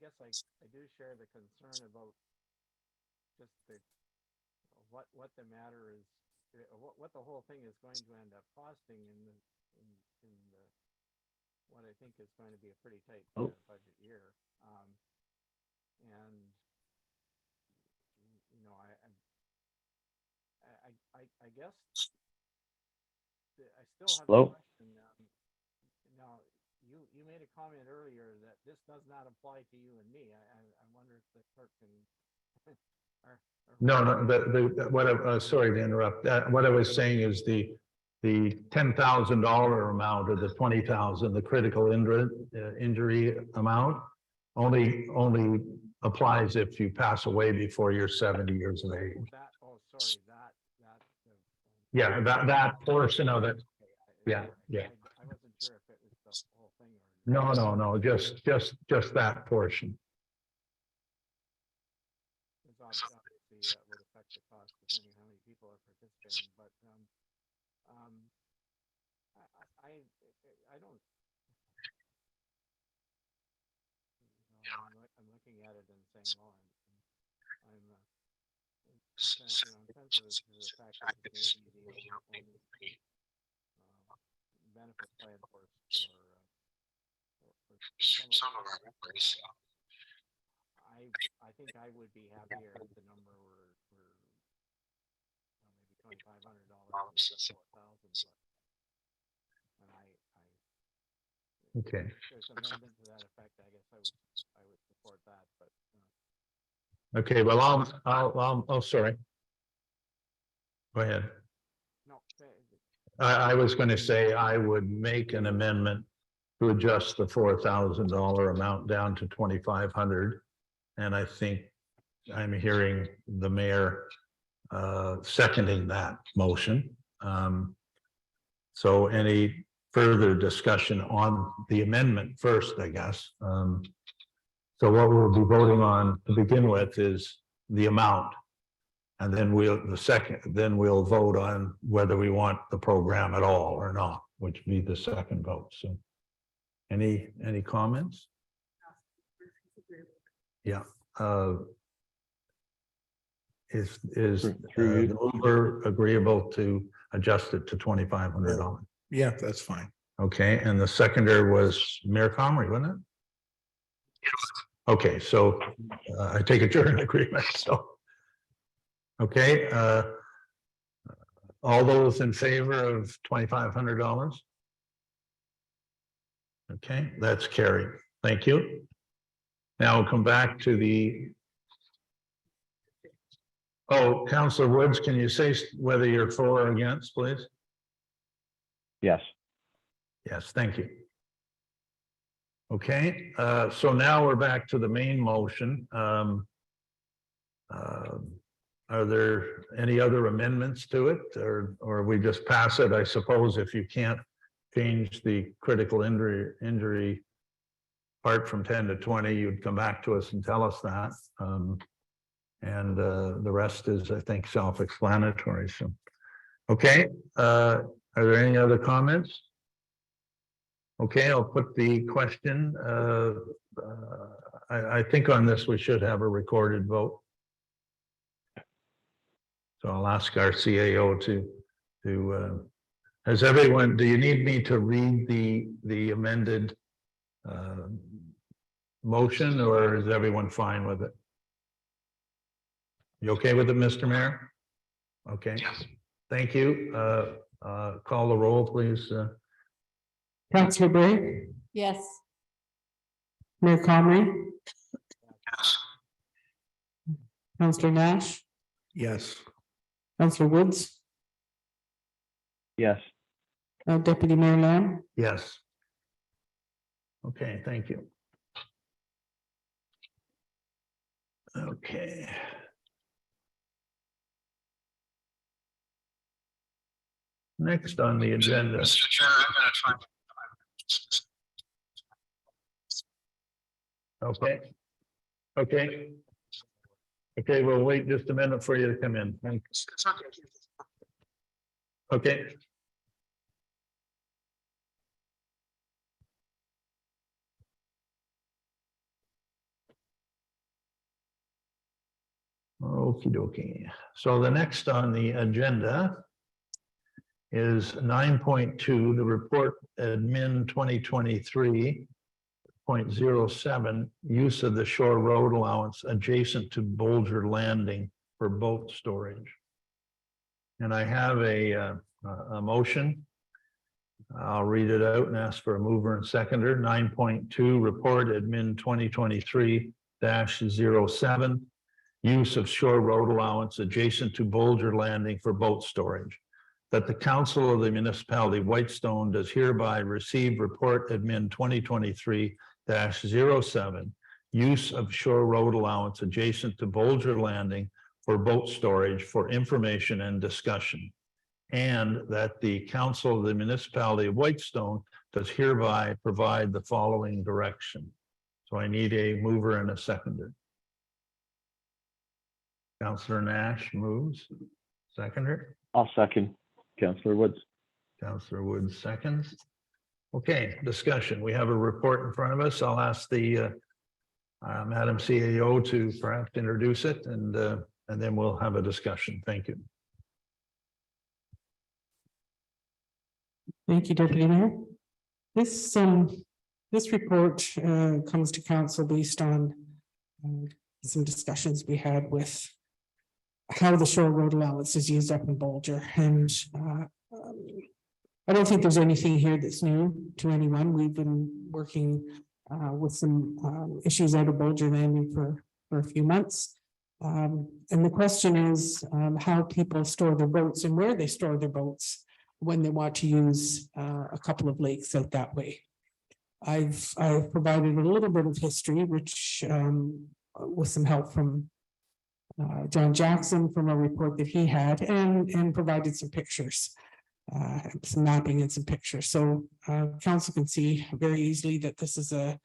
guess I do share the concern about just what the matter is, what the whole thing is going to end up costing in the what I think is going to be a pretty tight budget year. And you know, I guess I still have Hello? a question. Now, you made a comment earlier that this does not apply to you and me. I wonder if the clerk can. No, what sorry to interrupt. What I was saying is the $10,000 amount or the 20,000, the critical injury amount only applies if you pass away before you're 70 years of age. Yeah, that portion of it. Yeah. I wasn't sure if it was the whole thing or. No, just that portion. Obviously, would affect the cost depending how many people are participating, but I don't. I'm looking at it and saying, well, I'm sensitive to the fact that this may be the only benefit plan for some of our members. I think I would be happier if the number were maybe $2,500 instead of $4,000. And Okay. if there's an amendment to that effect, I guess I would support that. But Okay. Well, I'll. Oh, sorry. Go ahead. no, I was going to say I would make an amendment to adjust the $4,000 amount down to 2,500. And I think I'm hearing the mayor seconding that motion. So any further discussion on the amendment first, I guess. So what we'll be voting on to begin with is the amount. And then we'll vote on whether we want the program at all or not, which would be the second vote. So any comments? Yeah. Is the mover agreeable to adjust it to $2,500? Yeah, that's fine. Okay, and the seconder was Mayor Comrie, wasn't it? Okay, so I take it you're in agreement, so. Okay, all those in favor of $2,500? Okay, that's carried. Thank you. Now we'll come back to the. Oh, Councillor Woods, can you say whether you're for or against, please? Yes. Yes, thank you. Okay, so now we're back to the main motion. Are there any other amendments to it, or we just pass it? I suppose if you can't change the critical injury part from 10 to 20, you'd come back to us and tell us that. And the rest is, I think, self-explanatory. So, okay, are there any other comments? Okay, I'll put the question. I think on this we should have a recorded vote. So I'll ask our CAO to has everyone, do you need me to read the amended motion, or is everyone fine with it? You okay with it, Mr. Mayor? Okay. Yes. Thank you. Call the roll, please. Councillor Bray, Yes. Mayor Comrie, Counselor Nash, Yes. Counselor Woods, Yes. Deputy Mayor Lamb. Yes. Okay, thank you. Okay. Next on the agenda. Mr. Chair, I'm gonna try. Okay. Okay. Okay, we'll wait just a minute for you to come in. Thanks. Okay. Okie dokie. So the next on the agenda is 9.2, the report admin 2023.07, use of the shore road allowance adjacent to Bolger Landing for boat storage. And I have a motion. I'll read it out and ask for a mover and seconder. 9.2, report admin 2023-07, use of shore road allowance adjacent to Bolger Landing for boat storage. That the Council of the Municipality of Whitestone does hereby receive report admin 2023-07, use of shore road allowance adjacent to Bolger Landing for boat storage for information and discussion. And that the Council of the Municipality of Whitestone does hereby provide the following direction. So I need a mover and a seconder. Councillor Nash moves. Seconder. I'll second. Counselor Woods. Councillor Woods seconds. Okay, discussion. We have a report in front of us. I'll ask the Madam CAO to perhaps introduce it and then we'll have a discussion. Thank you. Thank you, Deputy Mayor. This report comes to council based on some discussions we had with how the shore road allowance is used up in Bolger. And I don't think there's anything here that's new to anyone. We've been working with some issues out of Bolger Landing for a few months. And the question is how people store their boats and where they store their boats when they want to use a couple of lakes out that way. I've provided a little bit of history, which with some help from John Jackson from a report that he had and provided some pictures, some mapping and some pictures. So council can see very easily that this is a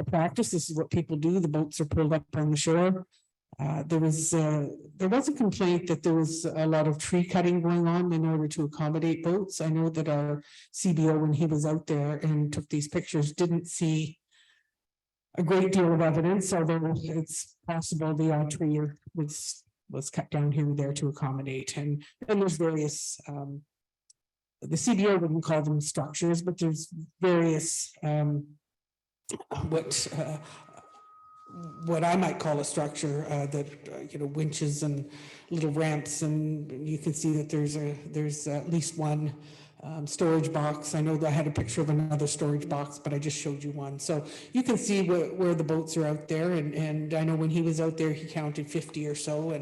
practice. This is what people do. The boats are pulled up on the shore. There was a complaint that there was a lot of tree cutting going on in order to accommodate boats. I know that our CBO, when he was out there and took these pictures, didn't see a great deal of evidence, although it's possible the tree was cut down here and there to accommodate. And there's various the CBO wouldn't call them structures, but there's various what I might call a structure that winches and little ramps, and you can see that there's at least one storage box. I know that I had a picture of another storage box, but I just showed you one. So you can see where the boats are out there, and I know when he was out there, he counted 50 or so,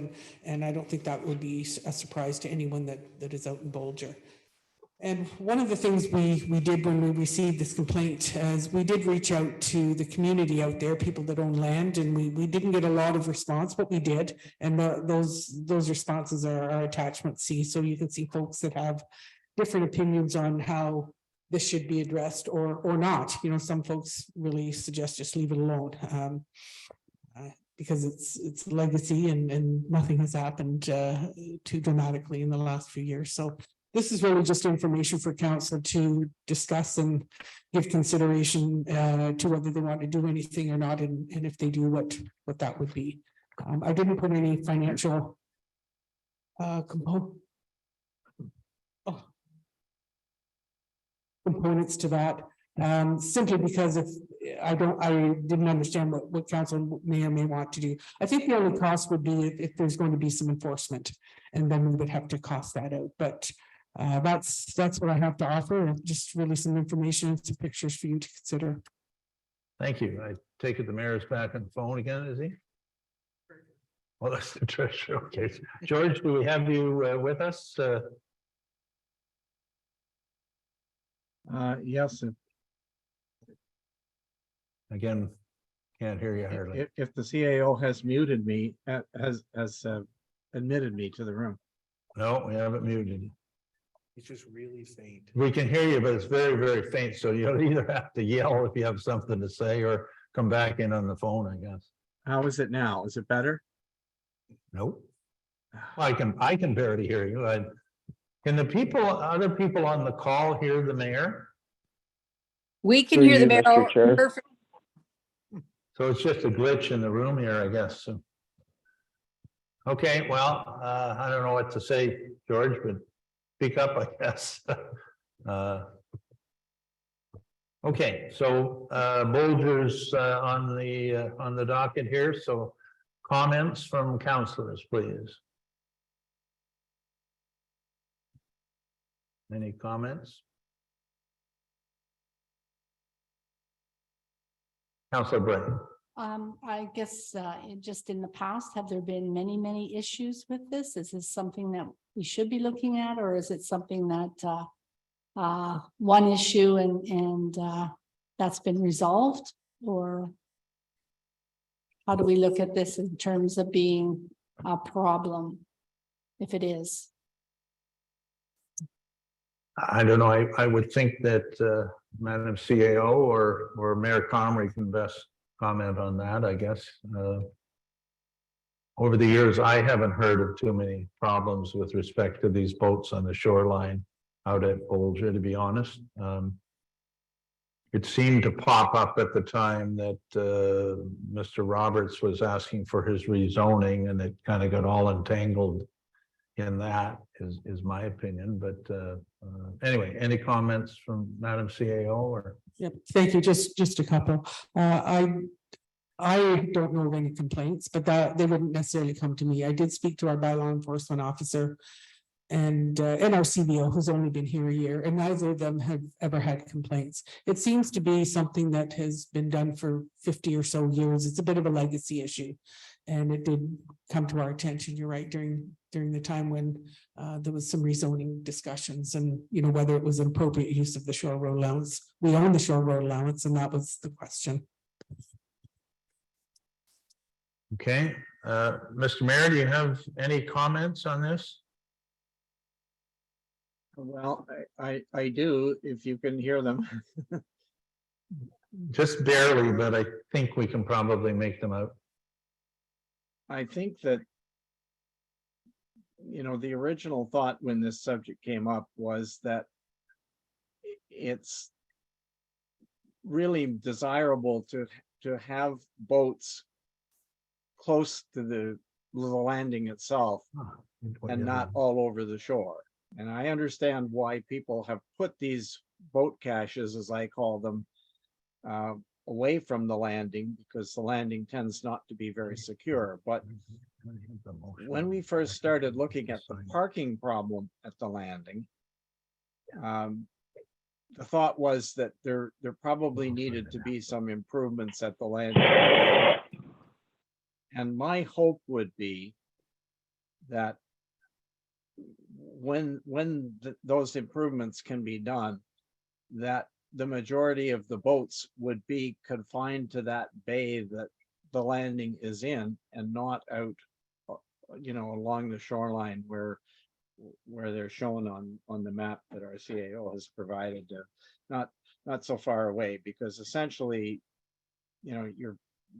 and I don't think that would be a surprise to anyone that is out in Bolger. And one of the things we did when we received this complaint is we did reach out to the community out there, people that own land, and we didn't get a lot of response, but we did. And those responses are attachment C. So you can see folks that have different opinions on how this should be addressed or not. Some folks really suggest just leave it alone because it's legacy and nothing has happened too dramatically in the last few years. So this is really just information for council to discuss and give consideration to whether they want to do anything or not, and if they do, what that would be. I didn't put any financial components to that, simply because I didn't understand what council may or may want to do. I think the only cost would be if there's going to be some enforcement, and then we would have to cost that out. But that's what I have to offer. Just really some information and some pictures for you to consider. Thank you. I take it the mayor's back on the phone again, is he? Well, that's the treasurer. Okay. George, do we have you with us? Yes, Again, can't hear you hardly. if the CAO has muted me, has admitted me to the room. No, we haven't muted you. It's just really faint. We can hear you, but it's very, very faint. So you'll either have to yell if you have something to say or come back in on the phone, I guess. How is it now? Is it better? Nope. I can barely hear you. Can the people, other people on the call hear the mayor? We can Through hear the you, mayor. Mr. Chair. Perfect. So it's just a glitch in the room here, I guess. So. Okay, well, I don't know what to say, George, but speak up, I guess. Okay, so Bolger's on the docket here, so comments from councilors, please. Any comments? Councilor Bray. I guess, just in the past, have there been many, many issues with this? Is this something that we should be looking at, or is it something that, one issue and that's been resolved? Or how do we look at this in terms of being a problem, if it is? I don't know, I would think that Madam CAO or Mayor Comrie can best comment on that, I guess. Over the years, I haven't heard of too many problems with respect to these boats on the shoreline out at Bolger, to be honest. It seemed to pop up at the time that Mr. Roberts was asking for his rezoning, and it kind of got all entangled in that, is my opinion. But anyway, any comments from Madam CAO or? Yep, thank you. Just a couple. I don't know of any complaints, but that they wouldn't necessarily come to me. I did speak to our bylaw enforcement officer and our CBO, who's only been here a year, and neither of them have ever had complaints. It seems to be something that has been done for 50 or so years. It's a bit of a legacy issue. And it did come to our attention, you're right, during the time when there was some rezoning discussions and, you know, whether it was an appropriate use of the shore road allowance. We own the shore road allowance, and that was the question. Okay, Mr. Mayor, do you have any comments on this? Well, I do, if you can hear them. Just barely, but I think we can probably make them out. I think that, you know, the original thought when this subject came up was that it's really desirable to have boats close to the landing itself and not all over the shore. And I understand why people have put these boat caches, as I call them, away from the landing, because the landing tends not to be very secure. But when we first started looking at the parking problem at the landing, the thought was that there probably needed to be some improvements at the landing. And my hope would be that when those improvements can be done, that the majority of the boats would be confined to that bay that the landing is in, and not out, you know, along the shoreline where they're shown on the map that our CAO has provided. Not so far away, because essentially, you know,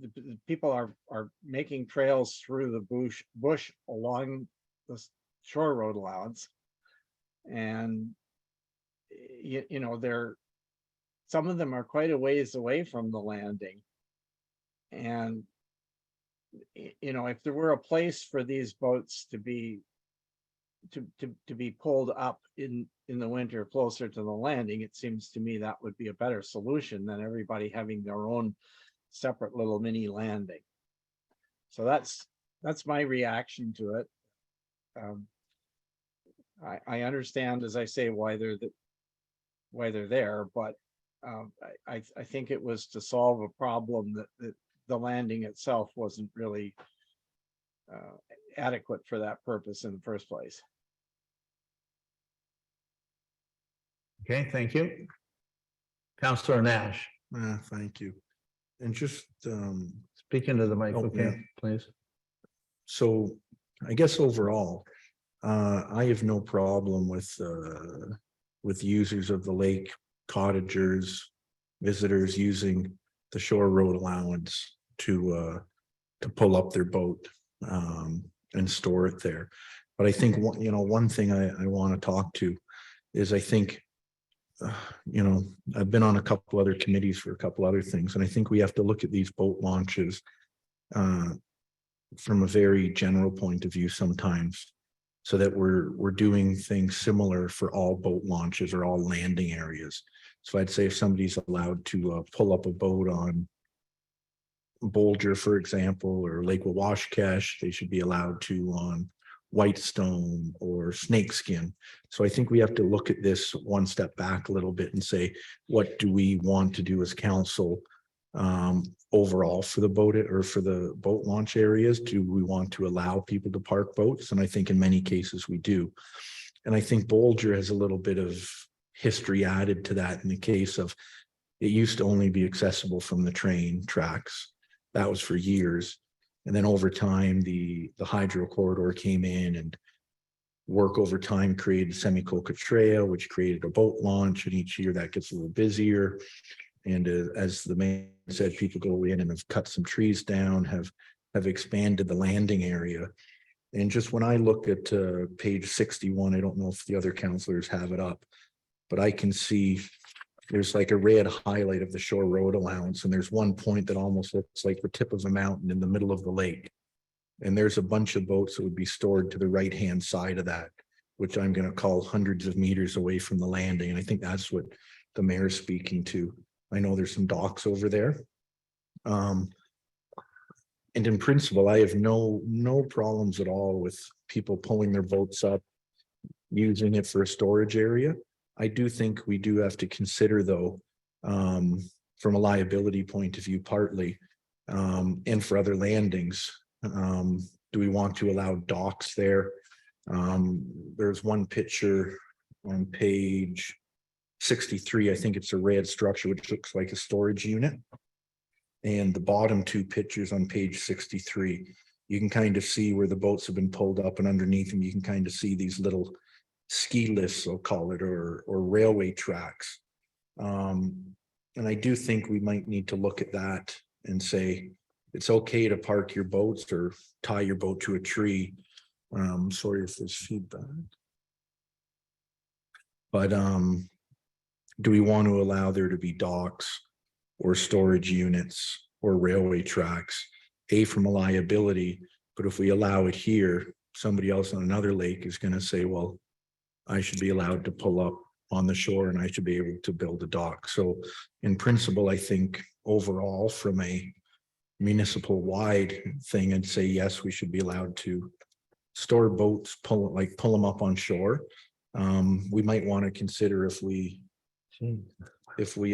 the people are making trails through the bush along the shore road allowance, and you know, some of them are quite a ways away from the landing. And, you know, if there were a place for these boats to be pulled up in the winter closer to the landing, it seems to me that would be a better solution than everybody having their own separate little mini landing. So that's my reaction to it. I understand, as I say, why they're there, but I think it was to solve a problem that the landing itself wasn't really adequate for that purpose in the first place. Okay, thank you. Counselor Nash, Thank you. And just, speak into the mic, Oh, okay, yeah. please. so I guess overall, I have no problem with users of the lake, cottagers, visitors using the shore road allowance to pull up their boat, and store it there. But I think one thing I want to talk to is I think, I've been on a couple other committees for a couple other things, and I think we have to look at these boat launches from a very general point of view sometimes, so that we're doing things similar for all boat launches or all landing areas. So I'd say if somebody's allowed to pull up a boat on Bolger, for example, or Lake Wawashkesh, they should be allowed to on Whitestone or Snakeskin. So I think we have to look at this one step back a little bit and say, what do we want to do as council overall for the boat or for the boat launch areas? Do we want to allow people to park boats? And I think in many cases we do. And I think Bolger has a little bit of history added to that in the case of it used to only be accessible from the train tracks. That was for years. And then over time, the hydro corridor came in, and work over time created Semicoca Trail, which created a boat launch. And each year that gets a little busier. And as the mayor said, people go in and have cut some trees down, have expanded the landing area. And just when I look at page 61, I don't know if the other councilors have it up, but I can see there's like a red highlight of the shore road allowance. And there's one point that almost looks like the tip of a mountain in the middle of the lake. And there's a bunch of boats that would be stored to the right-hand side of that, which I'm going to call hundreds of meters away from the landing. And I think that's what the mayor's speaking to. I know there's some docks over there. And in principle, I have no problems at all with people pulling their boats up, using it for a storage area. I do think we do have to consider, though, from a liability point of view, partly, and for other landings, do we want to allow docks there? There's one picture on page 63. I think it's a red structure, which looks like a storage unit. And the bottom two pictures on page 63, you can kind of see where the boats have been pulled up, and underneath them, you can kind of see these little ski lifts, I'll call it, or railway tracks. And I do think we might need to look at that and say, it's okay to park your boats or tie your boat to a tree. Sorry if there's feedback. But do we want to allow there to be docks or storage units or railway tracks? From a liability, but if we allow it here, somebody else on another lake is going to say, well, I should be allowed to pull up on the shore and I should be able to build a dock. So in principle, I think overall from a municipal wide thing, I'd say, yes, we should be allowed to store boats, pull them up on shore. We might want to consider if we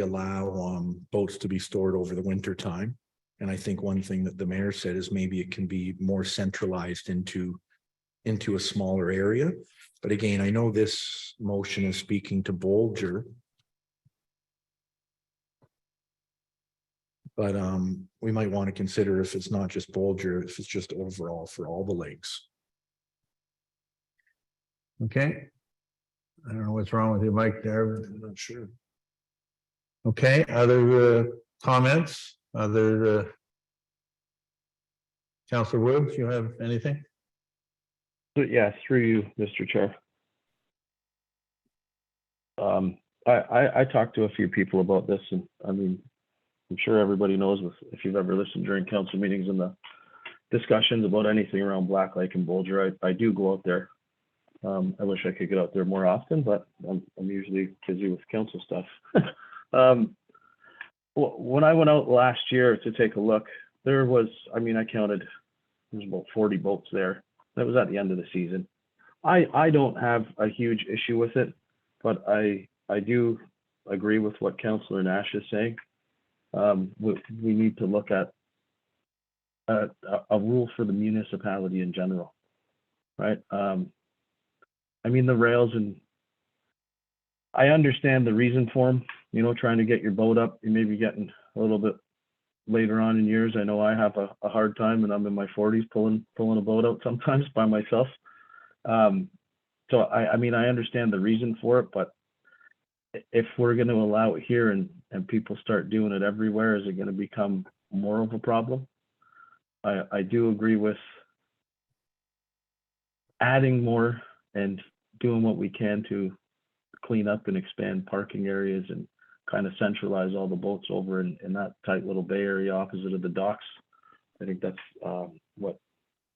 allow boats to be stored over the winter time. And I think one thing that the mayor said is maybe it can be more centralized into a smaller area. But again, I know this motion is speaking to Bolger. But we might want to consider if it's not just Bolger, if it's just overall for all the lakes. Okay. I don't know what's wrong with your mic there. I'm not sure. Okay, other comments? Other Councilor Woods, you have anything? Yeah, through you, Mr. Chair. I talked to a few people about this, and I mean, I'm sure everybody knows if you've ever listened during council meetings and the discussions about anything around Black Lake and Bolger. I do go out there. I wish I could get out there more often, but I'm usually busy with council stuff. When I went out last year to take a look, there was, I counted, there's about 40 boats there. That was at the end of the season. I don't have a huge issue with it, but I do agree with what Councillor Nash is saying. We need to look at a rule for the municipality in general, right? I mean, the rails, and I understand the reason for them, you know, trying to get your boat up. You may be getting a little bit later on in years. I know I have a hard time, and I'm in my 40s pulling a boat out sometimes by myself. So I mean, I understand the reason for it, but if we're going to allow it here and people start doing it everywhere, is it going to become more of a problem? I do agree with adding more and doing what we can to clean up and expand parking areas and kind of centralize all the boats over in that tight little bay area opposite of the docks. I think that's what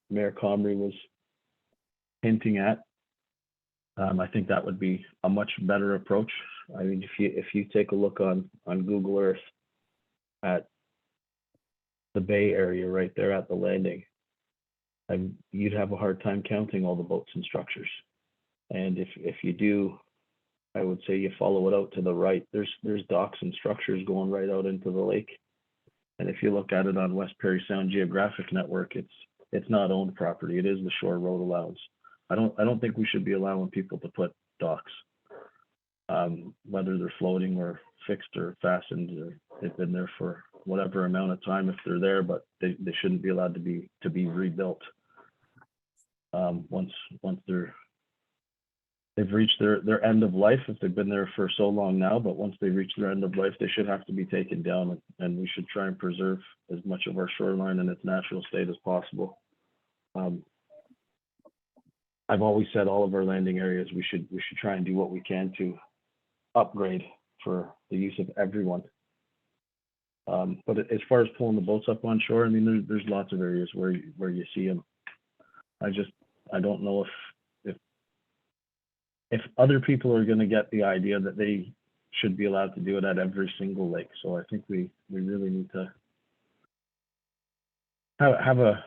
Mayor Comrie was hinting at. I think that would be a much better approach. I mean, if you take a look on Google Earth at the bay area right there at the landing, you'd have a hard time counting all the boats and structures. And if you do, I would say you follow it out to the right. There's docks and structures going right out into the lake. And if you look at it on West Perry Sound Geographic Network, it's not owned property. It is the Shore Road Allowance. I don't think we should be allowing people to put docks, whether they're floating or fixed or fastened, or they've been there for whatever amount of time if they're there, but they shouldn't be allowed to be rebuilt once they've reached their end of life, if they've been there for so long now. But once they reach their end of life, they should have to be taken down, and we should try and preserve as much of our shoreline in its natural state as possible. I've always said all of our landing areas, we should try and do what we can to upgrade for the use of everyone. But as far as pulling the boats up on shore, I mean, there's lots of areas where you see them. I don't know if other people are going to get the idea that they should be allowed to do it at every single lake. So I think we really need to have a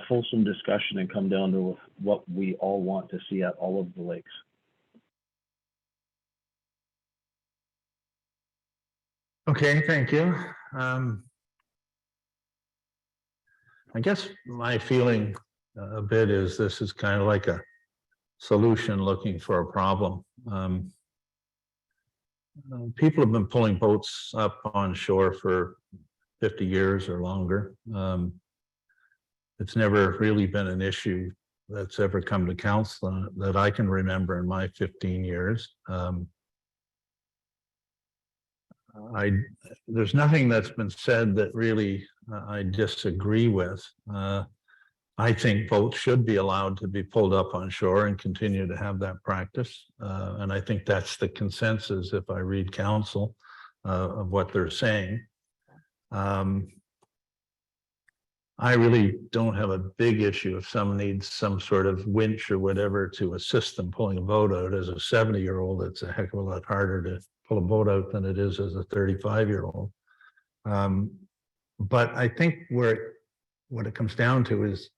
fulsome discussion and come down to what we all want to see at all of the lakes. Okay, thank you. I guess my feeling a bit is this is kind of like a solution looking for a problem. People have been pulling boats up on shore for 50 years or longer. It's never really been an issue that's ever come to council that I can remember in my 15 years. There's nothing that's been said that really I disagree with. I think boats should be allowed to be pulled up on shore and continue to have that practice. And I think that's the consensus, if I read council, of what they're saying. I really don't have a big issue if someone needs some sort of winch or whatever to assist them pulling a boat out. As a 70-year-old, it's a heck of a lot harder to pull a boat out than it is as a 35-year-old. But I think what it comes down to is,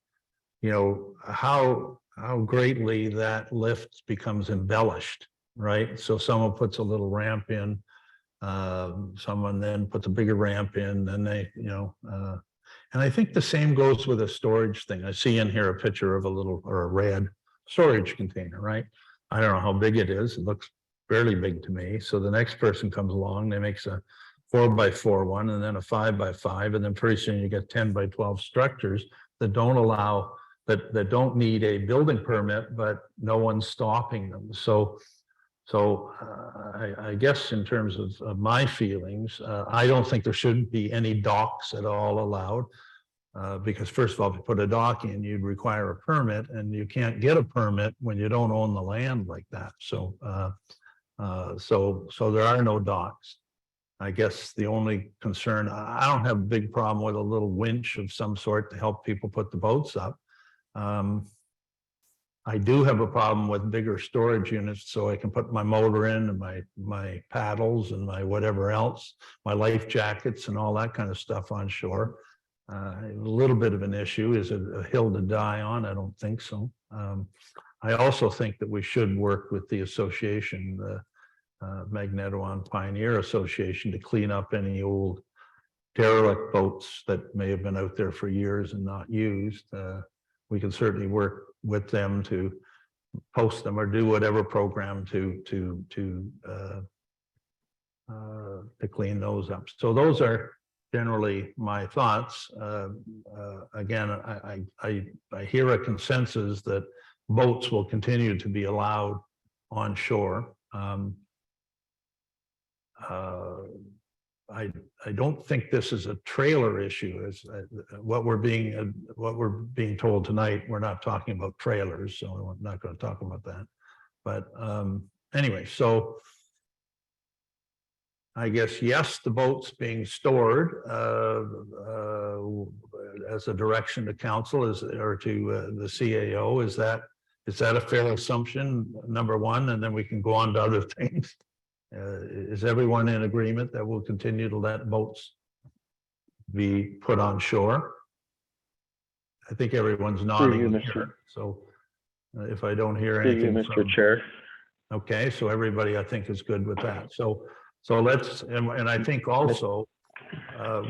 you know, how greatly that lift becomes embellished, right? So someone puts a little ramp in, someone then puts a bigger ramp in, then they, you know, and I think the same goes with a storage thing. I see in here a picture of a little or a red storage container, right? I don't know how big it is. It looks fairly big to me. So the next person comes along, they makes a 4x4 one, and then a 5x5, and then pretty soon you get 10x12 structures that don't allow, that don't need a building permit, but no one's stopping them. So I guess in terms of my feelings, I don't think there shouldn't be any docks at all allowed. Because first of all, if you put a dock in, you'd require a permit, and you can't get a permit when you don't own the land like that. So there are no docks. I guess the only concern, I don't have a big problem with a little winch of some sort to help people put the boats up. I do have a problem with bigger storage units, so I can put my motor in and my paddles and my whatever else, my life jackets and all that kind of stuff on shore. A little bit of an issue. Is it a hill to die on? I don't think so. I also think that we should work with the association, the Magneto Pioneer Association, to clean up any old derelict boats that may have been out there for years and not used, we can certainly work with them to post them or do whatever program to clean those up. So those are generally my thoughts. Again, I hear a consensus that boats will continue to be allowed on shore. I don't think this is a trailer issue. Is what we're being told tonight. We're not talking about trailers, so I'm not going to talk about that. But anyway, so I guess yes, the boats being stored as a direction to council or to the CAO. Is that a fair assumption? Number one, and then we can go on to other things. Is everyone in agreement that we'll continue to let boats be put on shore? I think everyone's nodding here. So if I don't hear anything, Mr. Chair. Okay, so everybody I think is good with that. So let's, and I think also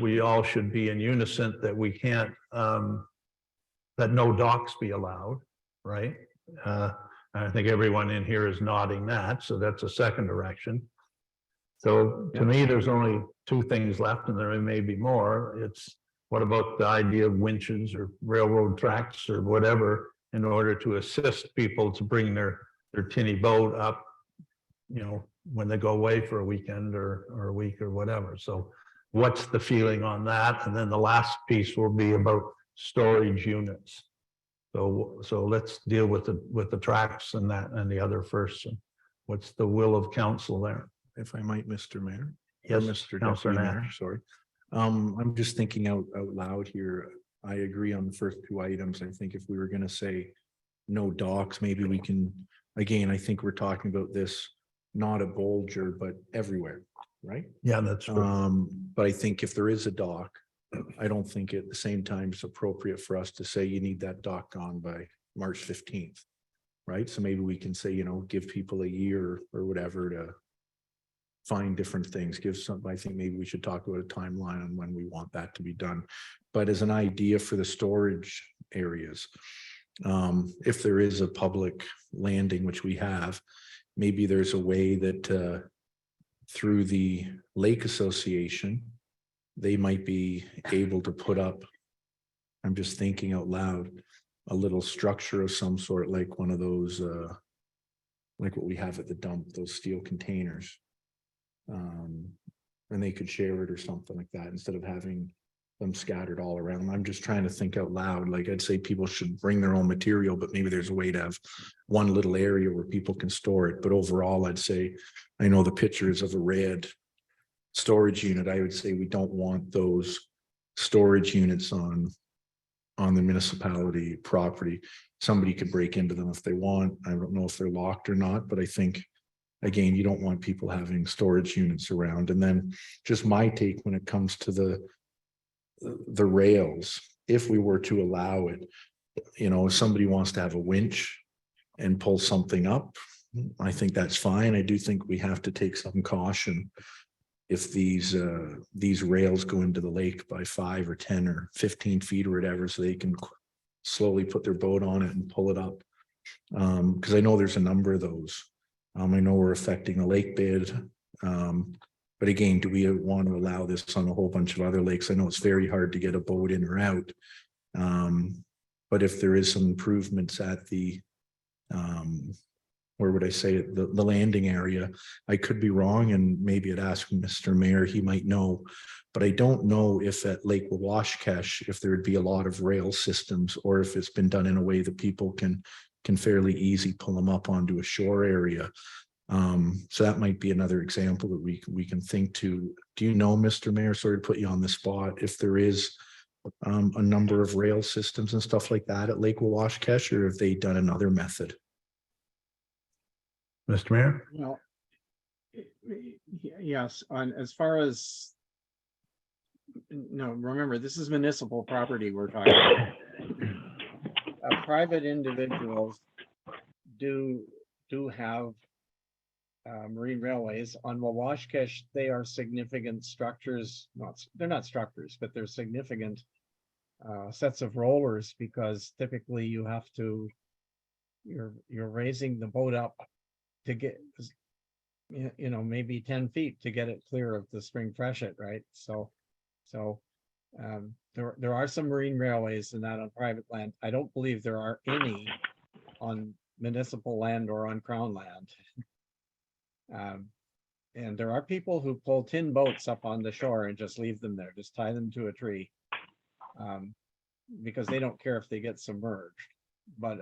we all should be in unison that we can't, that no docks be allowed, right? I think everyone in here is nodding that, so that's a second direction. So to me, there's only two things left, and there may be more. It's what about the idea of winches or railroad tracks or whatever in order to assist people to bring their tinny boat up, you know, when they go away for a weekend or a week or whatever. So what's the feeling on that? And then the last piece will be about storage units. So let's deal with the tracks and that and the other first. So what's the will of council there? If I might, Mr. Mayor. Yes, Mr. Councillor Deputy Nash. Mayor, sorry. I'm just thinking out loud here. I agree on the first two items. I think if we were going to say no docks, maybe we can, again, I think we're talking about this not at Bolger, but everywhere, right? Yeah, that's true. But I think if there is a dock, I don't think at the same time it's appropriate for us to say you need that dock gone by March 15th, right? So maybe we can say, you know, give people a year or whatever to find different things, give some, I think maybe we should talk about a timeline on when we want that to be done. But as an idea for the storage areas, if there is a public landing, which we have, maybe there's a way that through the Lake Association, they might be able to put up, I'm just thinking out loud, a little structure of some sort, like one of those, like what we have at the dump, those steel containers. And they could share it or something like that instead of having them scattered all around. I'm just trying to think out loud. Like I'd say people should bring their own material, but maybe there's a way to have one little area where people can store it. But overall, I'd say, I know the pictures of a red storage unit. I would say we don't want those storage units on the municipality property. Somebody could break into them if they want. I don't know if they're locked or not, but I think, again, you don't want people having storage units around. And then just my take when it comes to the rails, if we were to allow it, you know, if somebody wants to have a winch and pull something up, I think that's fine. I do think we have to take some caution if these rails go into the lake by 5 or 10 or 15 feet or whatever, so they can slowly put their boat on it and pull it up. Because I know there's a number of those. I know we're affecting the lake bed. But again, do we want to allow this on a whole bunch of other lakes? I know it's very hard to get a boat in or out. But if there is some improvements at the, where would I say it, the landing area, I could be wrong, and maybe I'd ask Mr. Mayor, he might know. But I don't know if at Lake Wawashkesh, if there would be a lot of rail systems, or if it's been done in a way that people can fairly easy pull them up onto a shore area. So that might be another example that we can think to. Do you know, Mr. Mayor, sorry to put you on the spot, if there is a number of rail systems and stuff like that at Lake Wawashkesh, or have they done another method? Mr. Mayor? Well, yes, on as far as, no, remember, this is municipal property we're talking about. Private individuals do have marine railways. On Wawashkesh, they are significant structures, they're not structures, but they're significant sets of rollers, because typically you have to, you're raising the boat up to get, you know, maybe 10 feet to get it clear of the spring freshet, right? So there are some marine railways and that on private land. I don't believe there are any on municipal land or on crown land. And there are people who pull tin boats up on the shore and just leave them there, just tie them to a tree. Because they don't care if they get submerged, but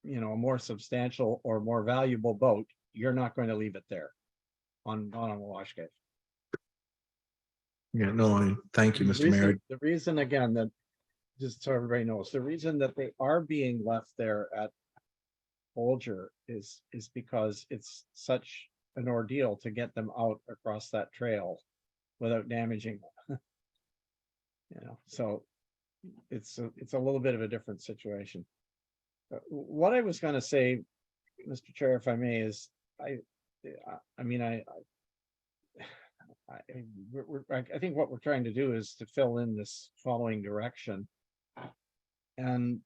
you know, a more substantial or more valuable boat, you're not going to leave it there on a Wawashkesh. Yeah, no, thank you, Mr. Mayor. The reason, again, that, just so everybody knows, the reason that they are being left there at Folger is because it's such an ordeal to get them out across that trail without damaging them. You know, so it's a little bit of a different situation. What I was going to say, Mr. Chair, if I may, is I think what we're trying to do is to fill in this following direction. And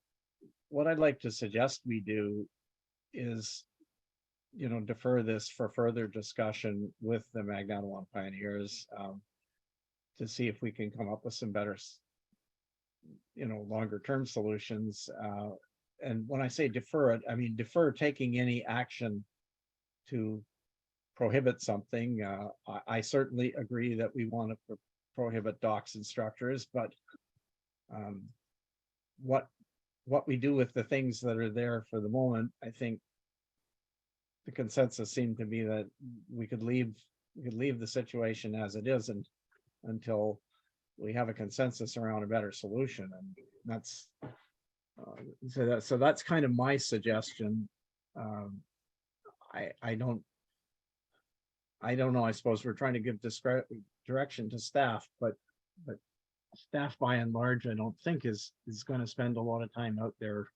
what I'd like to suggest we do is, you know, defer this for further discussion with the Magnatowan Pioneers to see if we can come up with some better, you know, longer term solutions. And when I say defer it, I mean defer taking any action to prohibit something. I certainly agree that we want to prohibit docks and structures, but what we do with the things that are there for the moment, I think the consensus seemed to be that we could leave the situation as it is until we have a consensus around a better solution. And that's so that's kind of my suggestion. I don't know. I suppose we're trying to give direction to staff, but staff by and large, I don't think is going to spend a lot of time out there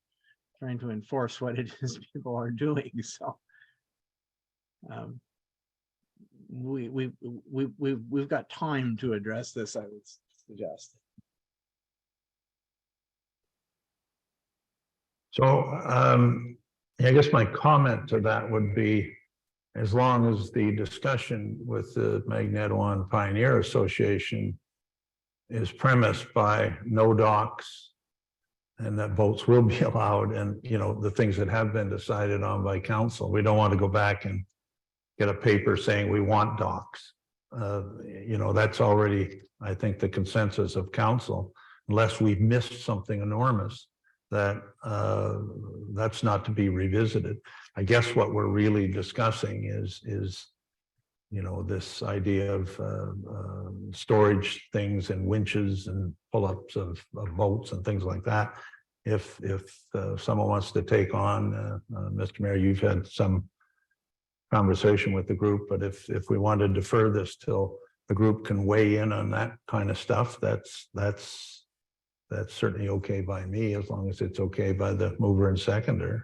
trying to enforce what it is people are doing. So we've got time to address this, I would suggest. So I guess my comment to that would be, as long as the discussion with the Magnatowan Pioneer Association is premised by no docks and that boats will be allowed, and, you know, the things that have been decided on by council, we don't want to go back and get a paper saying we want docks. You know, that's already, I think, the consensus of council, unless we've missed something enormous that that's not to be revisited. I guess what we're really discussing is you know, this idea of storage things and winches and pull-ups of boats and things like that. If someone wants to take on, Mr. Mayor, you've had some conversation with the group, but if we want to defer this till the group can weigh in on that kind of stuff, that's certainly okay by me, as long as it's okay by the mover and seconder.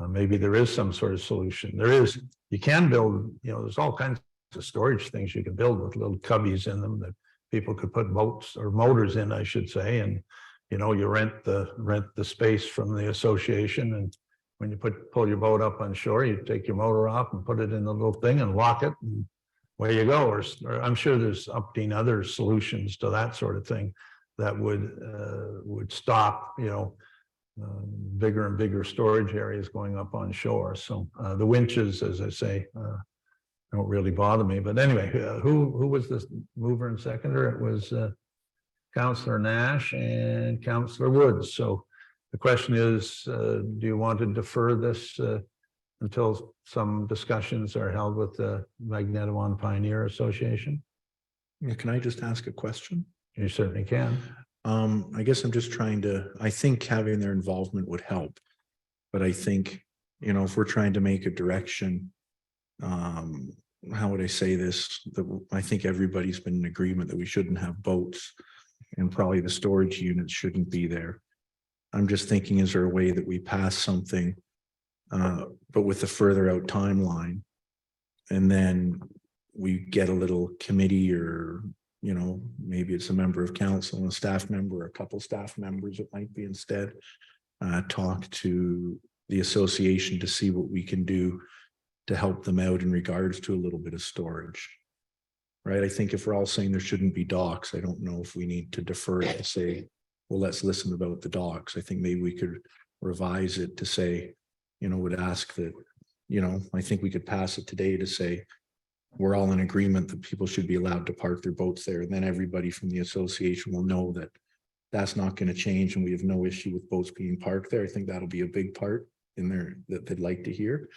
Maybe there is some sort of solution. There is, you can build, you know, there's all kinds of storage things you can build with little cubbies in them that people could put boats or motors in, I should say. And, you know, you rent the space from the association. And when you pull your boat up on shore, you take your motor off and put it in the little thing and lock it, and away you go. Or I'm sure there's umpteen other solutions to that sort of thing that would stop, you know, bigger and bigger storage areas going up on shore. So the winches, as I say, don't really bother me. But anyway, who was the mover and seconder? It was Councillor Nash and Councillor Woods. So the question is, do you want to defer this until some discussions are held with the Magnatowan Pioneer Association? Yeah, can I just ask a question? You certainly can. I guess I'm just trying to, I think having their involvement would help. But I think, you know, if we're trying to make a direction, how would I say this? I think everybody's been in agreement that we shouldn't have boats, and probably the storage units shouldn't be there. I'm just thinking, is there a way that we pass something but with a further out timeline. And then we get a little committee or, you know, maybe it's a member of council and a staff member, or a couple staff members, it might be instead, talk to the association to see what we can do to help them out in regards to a little bit of storage. Right, I think if we're all saying there shouldn't be docks, I don't know if we need to defer it to say, well, let's listen about the docks. I think maybe we could revise it to say, you know, would ask that, you know, I think we could pass it today to say, we're all in agreement that people should be allowed to park their boats there. And then everybody from the association will know that that's not going to change and we have no issue with boats being parked there. I think that'll be a big part in there that they'd like to hear.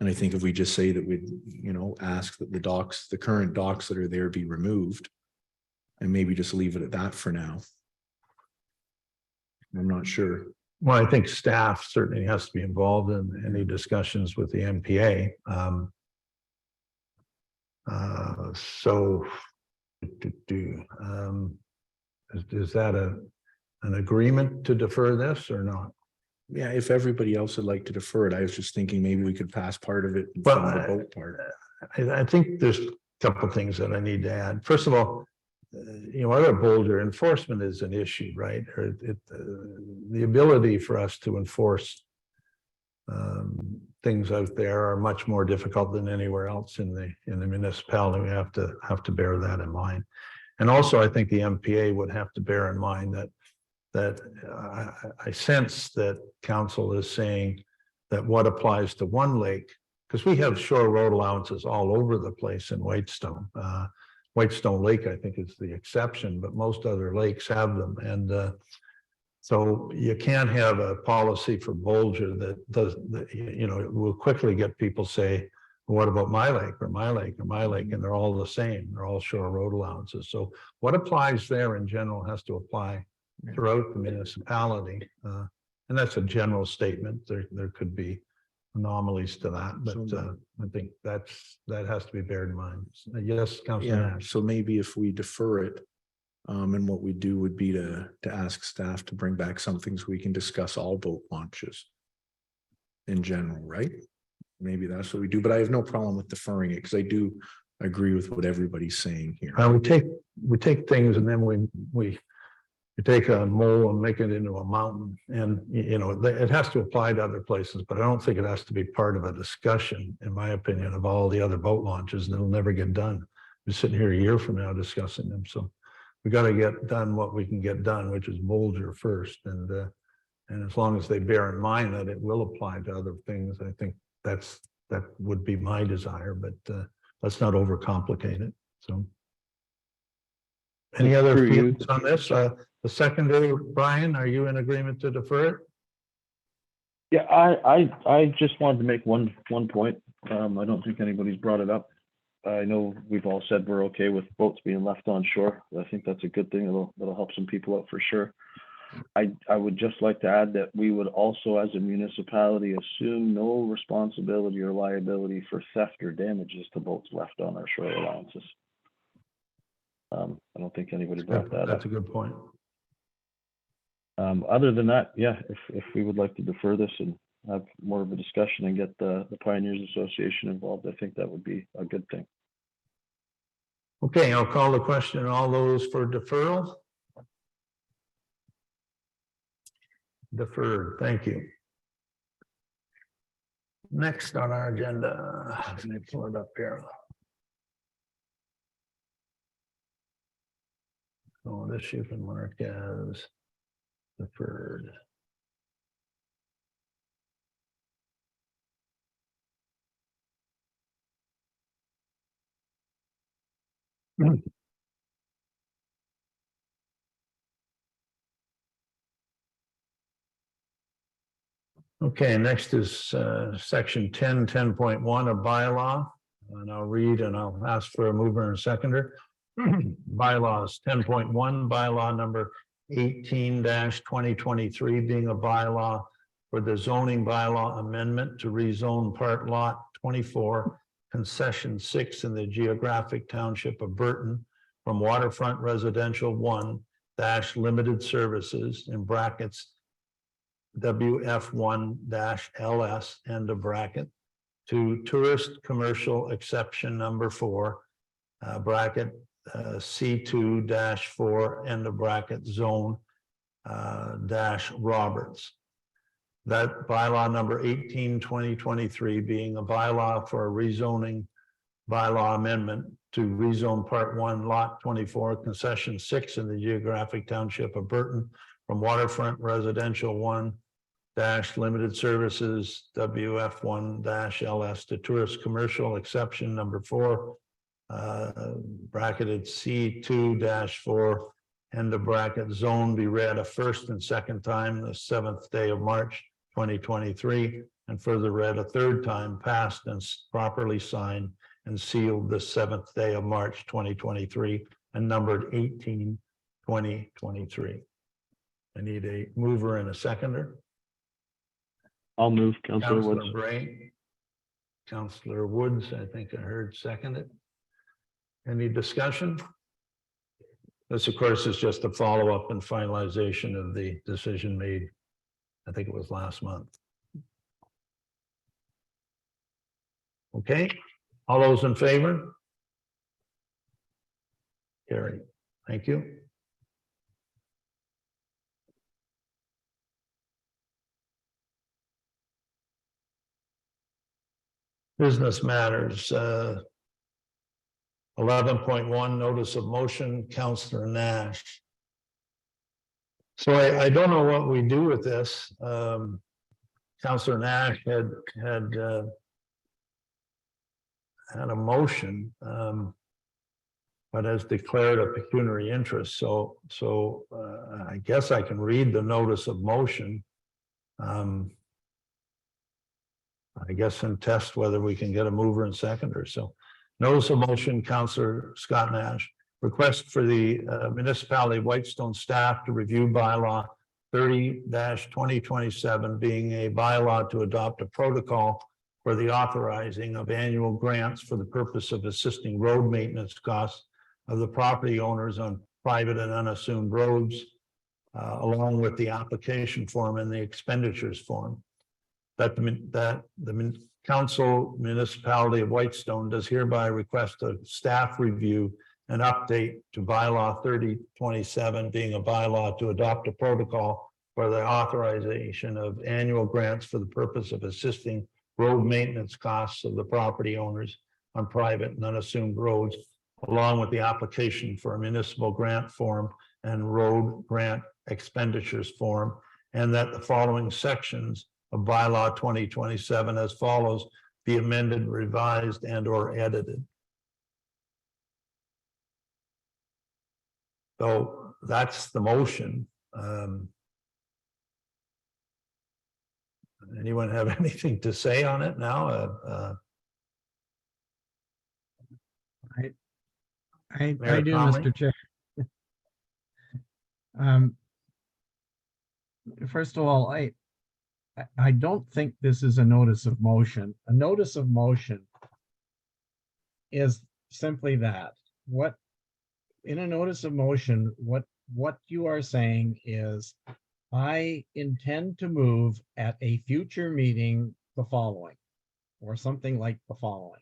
And I think if we just say that we'd, you know, ask that the docks, the current docks that are there be removed and maybe just leave it at that for now. I'm not sure. Well, I think staff certainly has to be involved in any discussions with the MPA. So is that an agreement to defer this or not? Yeah, if everybody else would like to defer it, I was just thinking maybe we could pass part of it. Well, from the boat part. I think there's a couple of things that I need to add. First of all, you know, other Boulder enforcement is an issue, right? Or the ability for us to enforce things out there are much more difficult than anywhere else in the municipality. We have to bear that in mind. And also, I think the MPA would have to bear in mind that I sense that council is saying that what applies to one lake, because we have shore road allowances all over the place in Whitestone. Whitestone Lake, I think, is the exception, but most other lakes have them. And so you can't have a policy for Boulder that does, you know, it will quickly get people say, well, what about my lake or my lake or my lake? And they're all the same. They're all shore road allowances. So what applies there in general has to apply throughout the municipality. And that's a general statement. There could be anomalies to that, but I think that has to be bared in mind. Yes, Councilor Yeah, Nash. so maybe if we defer it, and what we do would be to ask staff to bring back something so we can discuss all boat launches in general, right? Maybe that's what we do, but I have no problem with deferring it because I do agree with what everybody's saying here. We take things and then we take a mole and make it into a mountain, and you know, it has to apply to other places, but I don't think it has to be part of a discussion, in my opinion, of all the other boat launches, and it'll never get done. We're sitting here a year from now discussing them, so we got to get done what we can get done, which is Boulder first, and as long as they bear in mind that it will apply to other things, I think that would be my desire, but let's not overcomplicate it. So, any other feelings on this? The seconder, Brian, are you in agreement to defer it? Yeah, I just wanted to make one point. I don't think anybody's brought it up. I know we've all said we're okay with boats being left on shore. I think that's a good thing. That'll help some people out for sure. I would just like to add that we would also, as a municipality, assume no responsibility or liability for theft or damages to boats left on our shore allowances. I don't think anybody brought that up. That's a good point. Other than that, yeah, if we would like to defer this and have more of a discussion and get the Pioneers Association involved, I think that would be a good thing. Okay, I'll call the question. All those for deferral? Deferred, thank you. Next on our agenda, let me pull it up here. So this you can mark as deferred. Okay, next is section 10.1 of bylaw. And I'll read and I'll ask for a mover and a seconder. Bylaws 10.1, bylaw number 18-2023 being a bylaw for the zoning bylaw amendment to rezone part lot 24, concession 6 in the geographic township of Burton from waterfront residential 1 - limited services in brackets WF1-LS, end of bracket, to tourist commercial exception number 4, bracket, C2-4, end of bracket, zone, dash Roberts. That bylaw number 18/2023 being a bylaw for a rezoning bylaw amendment to rezone Part 1, Lot 24, Concession 6 in the geographic township of Burton from waterfront residential 1 dash limited services WF1-LS to tourist commercial exception number 4, bracketed C2-4, end of bracket, zone be read a first and second time the 7th day of March 2023, and further read a third time, passed and properly signed and sealed the 7th day of March 2023 and numbered 18/2023. I need a mover and a seconder. I'll move, Councillor Woods. Councillor Bray. Councillor Woods, I think I heard seconded. Any discussion? This, of course, is just a follow-up and finalization of the decision made, I think it was last month. Okay, all those in favor? Carry. Thank you. Business matters, 11.1, notice of motion, Councillor Nash. So I don't know what we do with this. Councillor Nash had a motion, but has declared a pecuniary interest. So I guess I can read the notice of motion. I guess and test whether we can get a mover and seconder. So notice of motion, Councillor Scott Nash, request for the municipality of Whitestone staff to review bylaw 30-2027 being a bylaw to adopt a protocol for the authorizing of annual grants for the purpose of assisting road maintenance costs of the property owners on private and unassumed roads, along with the application form and the expenditures form. That the council municipality of Whitestone does hereby request a staff review and update to bylaw 3027 being a bylaw to adopt a protocol for the authorization of annual grants for the purpose of assisting road maintenance costs of the property owners on private and unassumed roads, along with the application for a municipal grant form and road grant expenditures form, and that the following sections of bylaw 2027 as follows be amended, revised, and or edited. So that's the motion. Anyone have anything to say on it now? I Mayor do, Conley? Mr. Chair. First of all, I don't think this is a notice of motion. A notice of motion is simply that. What in a notice of motion, what you are saying is, I intend to move at a future meeting the following, or something like the following.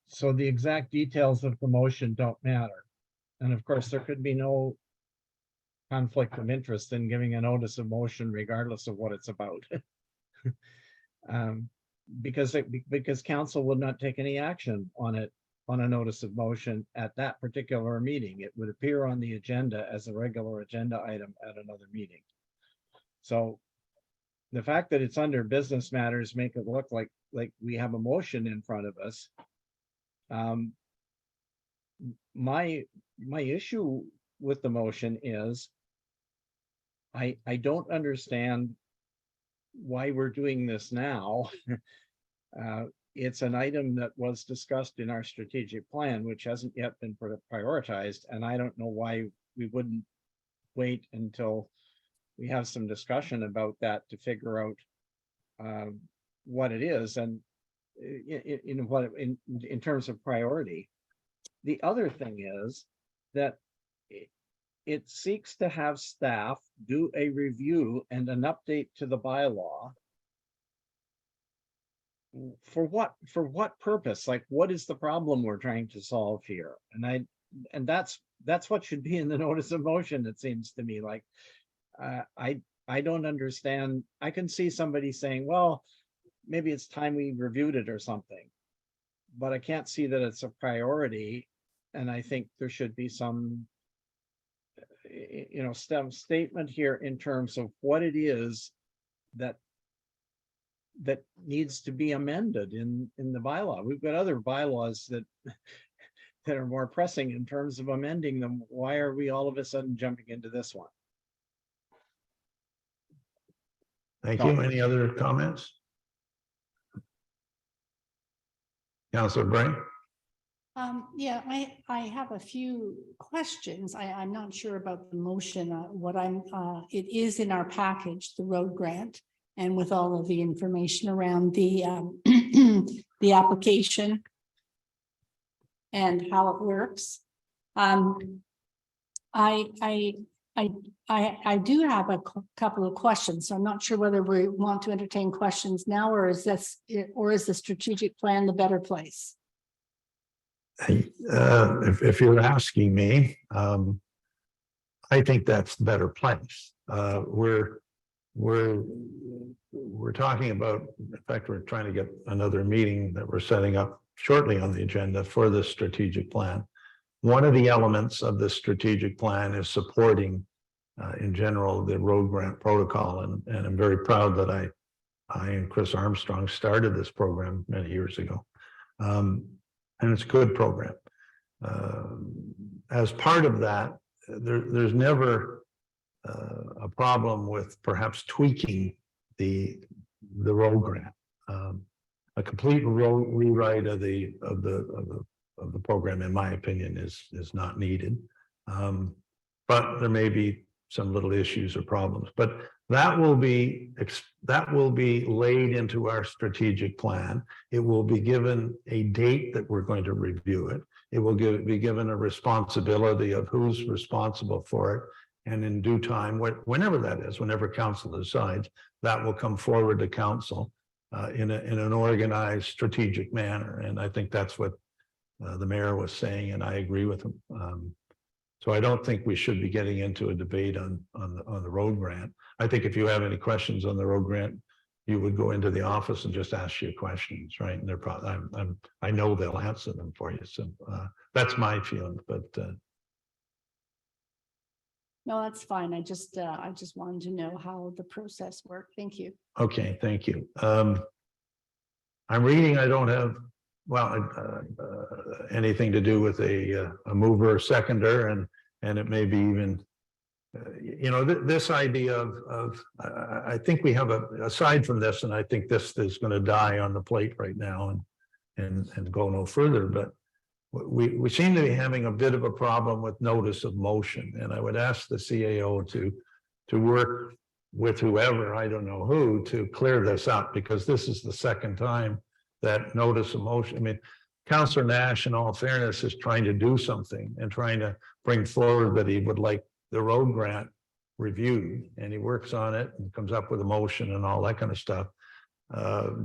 So the exact details of the motion don't matter. And of course, there could be no conflict of interest in giving a notice of motion regardless of what it's about. Because council would not take any action on it, on a notice of motion at that particular meeting. It would appear on the agenda as a regular agenda item at another meeting. So the fact that it's under business matters make it look like we have a motion in front of us. My issue with the motion is I don't understand why we're doing this now. It's an item that was discussed in our strategic plan, which hasn't yet been prioritized, and I don't know why we wouldn't wait until we have some discussion about that to figure out what it is and in terms of priority. The other thing is that it seeks to have staff do a review and an update to the bylaw. For what purpose? Like, what is the problem we're trying to solve here? And that's what should be in the notice of motion, it seems to me. Like, I don't understand. I can see somebody saying, well, maybe it's time we reviewed it or something, but I can't see that it's a priority. And I think there should be some, statement here in terms of what it is that needs to be amended in the bylaw. We've got other bylaws that are more pressing in terms of amending them. Why are we all of a sudden jumping into this one? Thank you. Any other comments? Councillor Bray? Yeah, I have a few questions. I'm not sure about the motion. It is in our package, the road grant, and with all of the information around the the application and how it works. I do have a couple of questions, so I'm not sure whether we want to entertain questions now, or is the strategic plan the better place? If you're asking me, I think that's the better place. We're talking about, in fact, we're trying to get another meeting that we're setting up shortly on the agenda for the strategic plan. One of the elements of the strategic plan is supporting, in general, the road grant protocol, and I'm very proud that I and Chris Armstrong started this program many years ago. And it's a good program. As part of that, there's never a problem with perhaps tweaking the road grant. A complete rewrite of the program, in my opinion, is not needed. But there may be some little issues or problems. But that will be laid into our strategic plan. It will be given a date that we're going to review it. It will be given a responsibility of who's responsible for it. And in due time, whenever that is, whenever council decides, that will come forward to council in an organized, strategic manner. And I think that's what the mayor was saying, and I agree with him. So I don't think we should be getting into a debate on the road grant. I think if you have any questions on the road grant, you would go into the office and just ask your questions, right? And they're probably, I know they'll answer them for you. So that's my feeling, but. No, that's fine. I just wanted to know how the process worked. Thank you. Okay, thank you. I'm reading, I don't have, anything to do with a mover or seconder, and it may be even, this idea of I think we have aside from this, and I think this is going to die on the plate right now and go no further, but we seem to be having a bit of a problem with notice of motion, and I would ask the CAO to work with whoever, I don't know who, to clear this up, because this is the second time that notice of motion. I mean, Councillor Nash, in all fairness, is trying to do something and trying to bring forward that he would like the road grant reviewed, and he works on it and comes up with a motion and all that kind of stuff.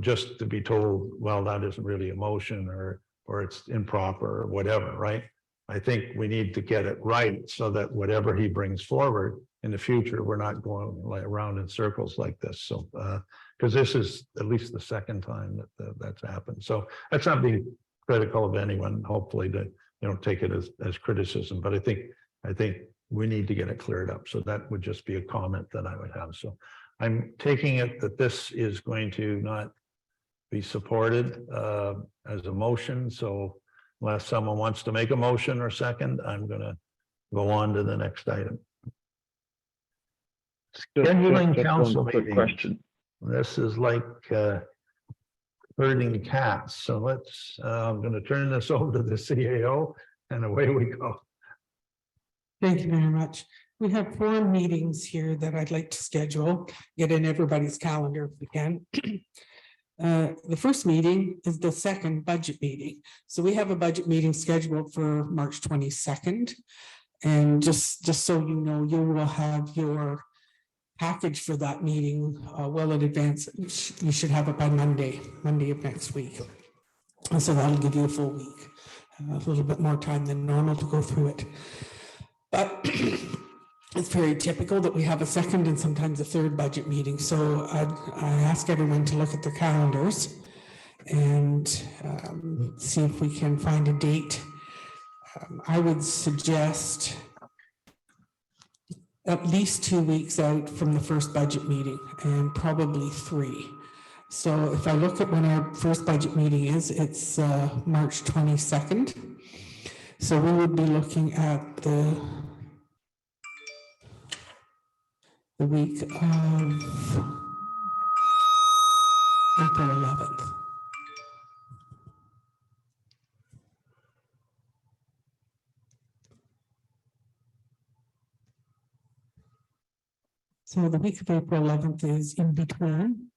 Just to be told, well, that isn't really a motion, or it's improper or whatever, right? I think we need to get it right so that whatever he brings forward in the future, we're not going around in circles like this. So, because this is at least the second time that's happened. So that's not being critical of anyone, hopefully, to take it as criticism, but I think we need to get it cleared up. So that would just be a comment that I would have. So I'm taking it that this is going to not be supported as a motion. So unless someone wants to make a motion or second, I'm going to go on to the next item. Scheduling council meeting. Question. This is like herding cats. So I'm going to turn this over to the CAO, and away we go. Thank you very much. We have 4 meetings here that I'd like to schedule, get in everybody's calendar if we can. The first meeting is the second budget meeting. So we have a budget meeting scheduled for March 22nd. And just so you know, you will have your package for that meeting well in advance. You should have it by Monday of next week. And so that'll give you a full week, a little bit more time than normal to go through it. But it's very typical that we have a second and sometimes a third budget meeting. So I ask everyone to look at their calendars and see if we can find a date. I would suggest at least 2 weeks out from the first budget meeting and probably 3. So if I look at when our first budget meeting is, it's March 22nd. So we would be looking at the week of April 11th. So the week of April 11th is in between.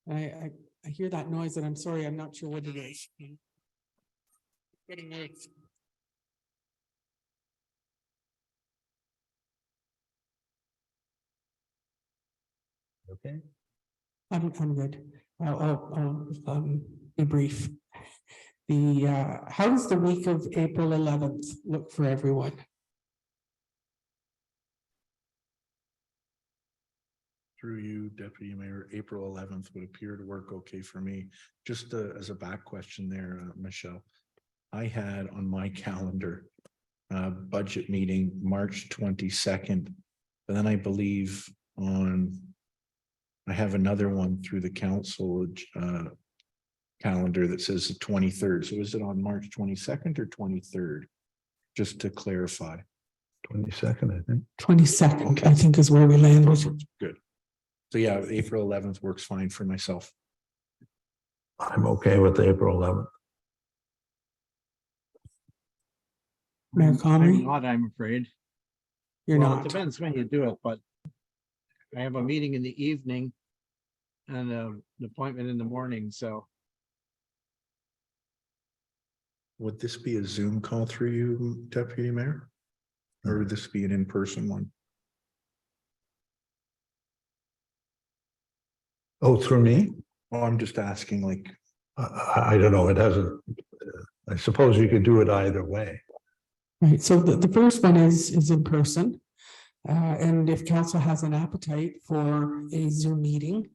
I hear that noise and I'm sorry, I'm not sure what it is. Getting nervous. Okay. I'm good. I'll be brief. How does the week of April 11th look for everyone? Through you, Deputy Mayor, April 11th would appear to work okay for me. Just as a back question there, Michelle, I had on my calendar budget meeting March 22nd, but then I believe I have another one through the council calendar that says the 23rd. So is it on March 22nd or 23rd? Just to clarify. 22nd, I think. 22nd, I think, is where we landed. Good. So yeah, April 11th works fine for myself. I'm okay with April 11th. Mayor Connery? I'm afraid. You're Well, not. It depends when you do it, but I have a meeting in the evening and an appointment in the morning, so. Would this be a Zoom call through you, Deputy Mayor? Or would this be an in-person one? Oh, through me? Oh, I'm just asking, like, I don't know. It hasn't. I suppose you could do it either way. Right, so the first one is in person. And if council has an appetite for a Zoom meeting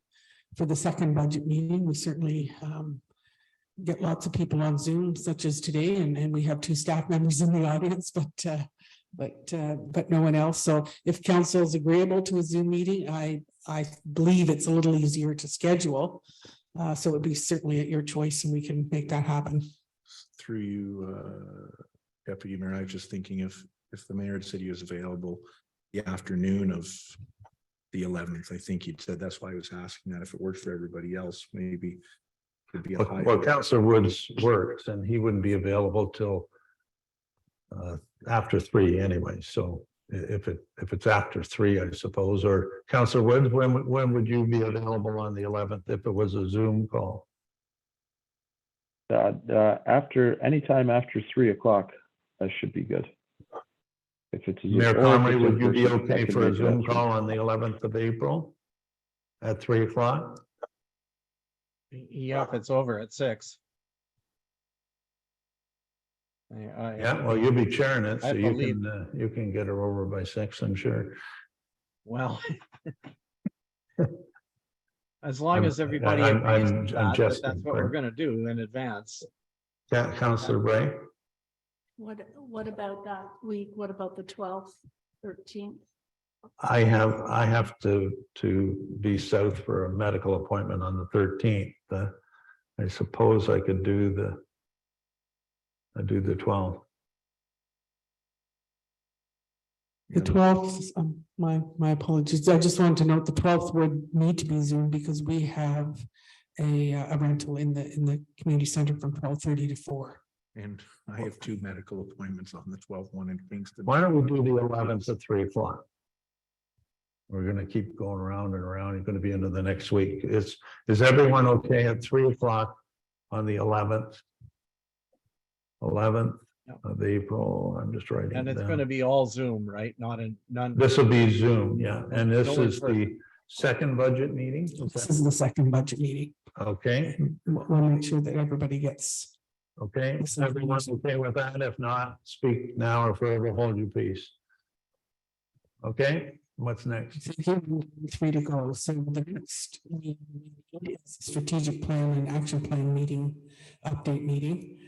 for the second budget meeting, we certainly get lots of people on Zoom such as today, and we have 2 staff members in the audience, but no one else. So if council is agreeable to a Zoom meeting, I believe it's a little easier to schedule. So it would be certainly at your choice and we can make that happen. through you, Deputy Mayor, I was just thinking if the mayor had said he was available the afternoon of the 11th, I think he'd said, that's why I was asking that. If it works for everybody else, maybe it'd be a high. Well, Councillor Woods works and he wouldn't be available till after 3 anyway. So if it's after 3, I suppose, or Councillor Woods, when would you be available on the 11th if it was a Zoom call? Anytime after 3 o'clock, that should be good. If it's Mayor Conley, would you be okay for a Zoom call on the 11th of April at 3 o'clock? Yeah, if it's over at 6. Yeah, well, you'll be chairing it, so I you can get her over by 6, I'm sure. Well. As long as everybody I'm agrees to that, but jesting, that's what we're gonna do in advance. Yeah, Councillor Bray? What about that week? What about the 12th, 13th? I have to be south for a medical appointment on the 13th. I suppose I could do the 12th. The 12th, my apologies. I just wanted to note the 12th would need to be Zoom because we have a rental in the community center from 12:30 to 4. And I have 2 medical appointments on the 12th, one in Kingston. Why don't we do the 11th at 3 o'clock? We're gonna keep going around and around. You're gonna be into the next week. Is everyone okay at 3 o'clock on the 11th? 11th Yep. of April. I'm just writing And it it's down. gonna be all Zoom, right? Not in, none. This will be Zoom, yeah, and this No in is the second budget meeting. Is This that- is the second budget meeting. Okay, We'll make sure that everybody gets. okay, This everyone's information. okay with that? If not, speak now or forever hold your peace. Okay, what's next? So here we have 3 to go. So the next meeting is strategic plan and action plan meeting, update meeting.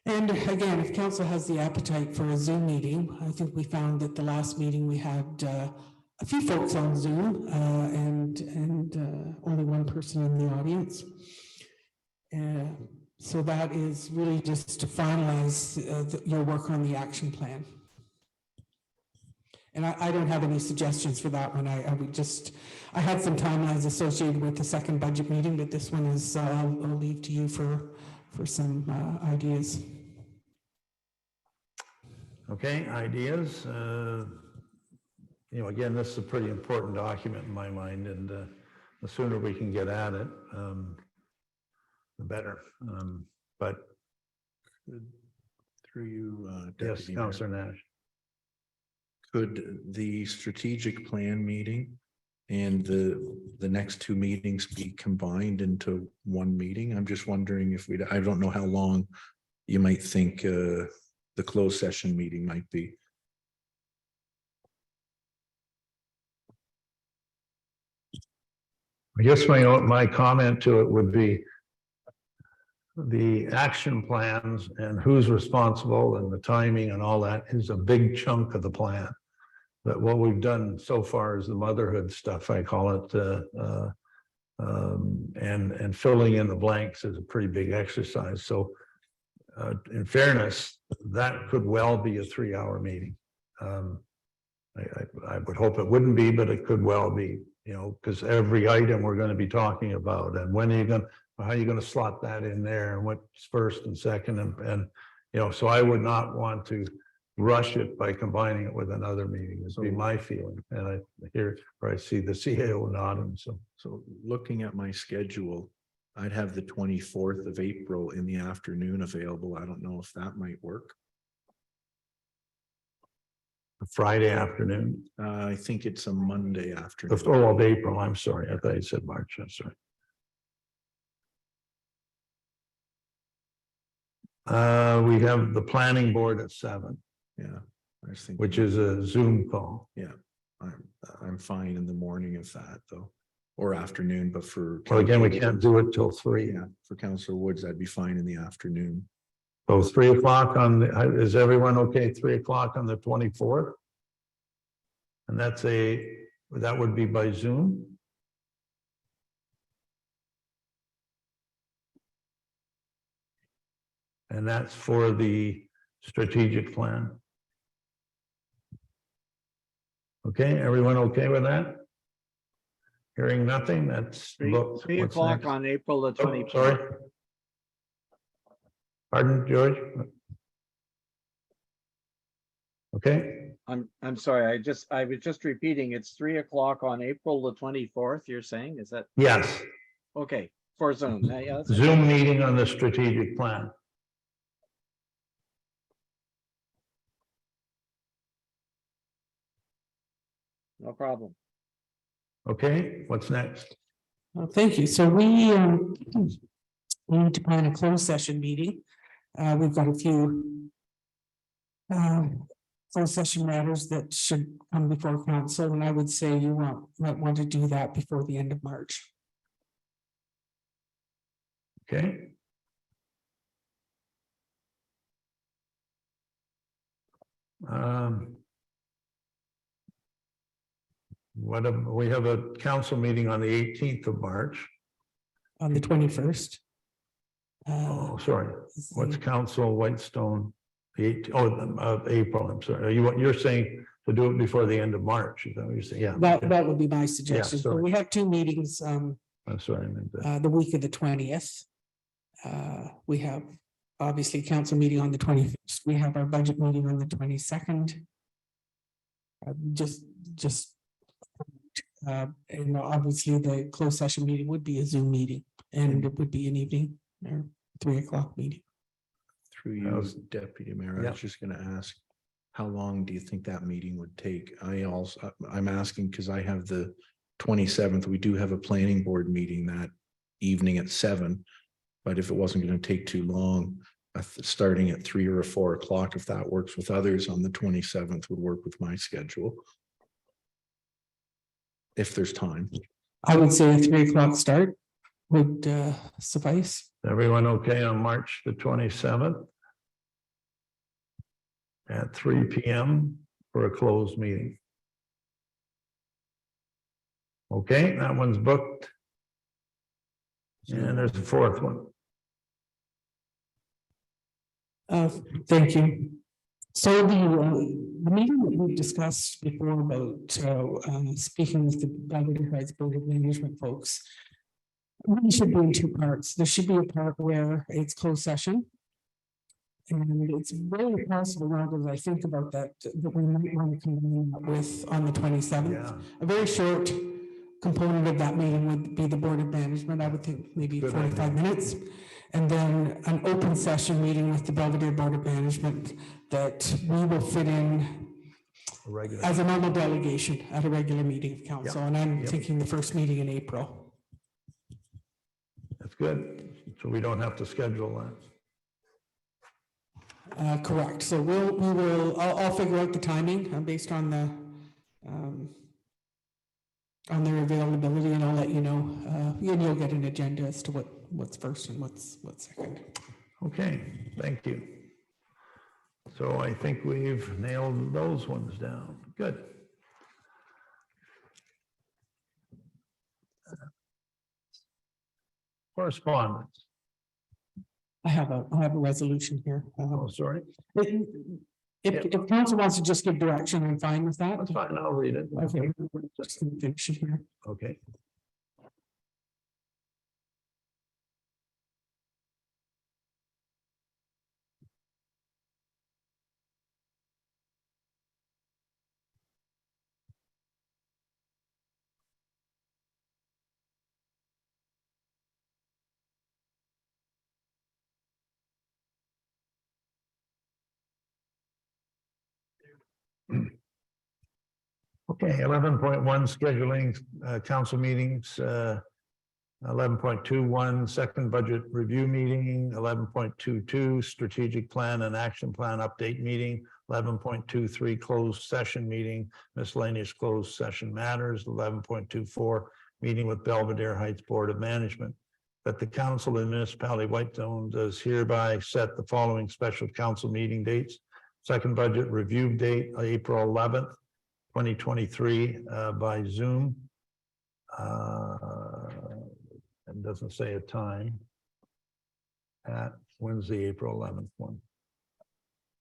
And again, if council has the appetite for a Zoom meeting, I think we found that the last meeting we had a few folks on Zoom and only one person in the audience. So that is really just to finalize your work on the action plan. And I don't have any suggestions for that one. I would just, I had some timelines associated with the second budget meeting, but this one is, I'll leave to you for some ideas. Okay, ideas. You know, again, this is a pretty important document in my mind, and the sooner we can get at it, the better. But Through you, yes, Deputy Mayor. Councillor Nash. Could the strategic plan meeting and the next 2 meetings be combined into one meeting? I'm just wondering if I don't know how long you might think the closed session meeting might be. I guess my comment to it would be the action plans and who's responsible and the timing and all that is a big chunk of the plan. But what we've done so far is the motherhood stuff, I call it, and filling in the blanks is a pretty big exercise. So in fairness, that could well be a 3-hour meeting. I would hope it wouldn't be, but it could well be, you know, because every item we're going to be talking about, and when are you going, how are you going to slot that in there, and what's first and second, and you know, so I would not want to rush it by combining it with another meeting. Would be my feeling, and I hear or I see the CAO nodding. So looking at my schedule, I'd have the 24th of April in the afternoon available. I don't know if that might work. Friday afternoon. I think it's a Monday afternoon. Of April. I'm sorry. I thought you said March. I'm sorry. We have the planning board at 7, Yeah, I was thinking. which is a Zoom call. Yeah, I'm fine in the morning of that though, or afternoon, but for. Well, again, we can't do it till 3. Yeah, for Councillor Woods, I'd be fine in the afternoon. So 3 o'clock on the, is everyone okay? 3 o'clock on the 24th? And that would be by Zoom? And that's for the strategic plan. Okay, everyone okay with that? Hearing nothing, that's. 3 what's o'clock next? on April the Oh, 24th. sorry. Pardon, George? Okay, I'm sorry, I was just repeating, it's 3 o'clock on April the 24th, you're saying, is that, yes, okay, for Zoom. Yeah, that's- Zoom meeting on the strategic plan. No problem. Okay, what's next? Well, thank you. So we need to plan a closed session meeting. We've got a few closed session matters that should come before council, and I would say you might want to do that before the end of March. Okay. We have a council meeting on the 18th of March. On the 21st. Oh, sorry, what's council Whitestone? Of April, I'm sorry. You're saying to do it before the end of March, is that what you're saying? Yeah. okay. That would be my suggestion. So sorry. we have 2 meetings I'm sorry, I meant that. the week of the 20th. We have obviously council meeting on the 21st. We have our budget meeting on the 22nd. And obviously the closed session meeting would be a Zoom meeting, and it would be an evening or 3 o'clock meeting. Through That you, was- Deputy Mayor, I Yeah. was just gonna ask, how long do you think that meeting would take? I'm asking because I have the 27th, we do have a planning board meeting that evening at 7. But if it wasn't gonna take too long, starting at 3 or 4 o'clock, if that works with others on the 27th, would work with my schedule. If there's time. I would say a 3 o'clock start would suffice. Everyone okay on March the 27th? At 3 PM for a closed meeting. Okay, that one's booked. And there's the fourth one. Thank you. So the meeting that we discussed before about speaking with the Belvedere Heights Board of Management folks. We should be in two parts. There should be a part where it's closed session. And it's very possible now that I think about that, that we might want to convene that with on the 27th. Yeah. A very short component of that meeting would be the Board of Management. I would think maybe Good 45 minutes. And then an open session meeting with the Belvedere Board of Management that we will fit in Regular. as a normal delegation at a regular meeting of council. And I'm Yep. thinking the first meeting in April. That's good. So we don't have to schedule that. Correct. So I'll figure out the timing based on the, on their availability, and I'll let you know. And you'll get an agenda as to what's first and what's second. Okay, thank you. So I think we've nailed those ones down. Good. Correspondence. I have a resolution here. Oh, sorry. If council wants to just give direction, I'm fine with that. That's fine. I'll read it. Okay, just gonna finish it here. Okay. Okay, 11.1 scheduling council meetings. 11.21 second budget review meeting. 11.22 strategic plan and action plan update meeting. 11.23 closed session meeting, miscellaneous closed session matters. 11.24 meeting with Belvedere Heights Board of Management. That the council of the municipality of Whitestone does hereby set the following special council meeting dates. Second budget review date, April 11th. 2023 by Zoom. It doesn't say a time. At Wednesday, April 11th one.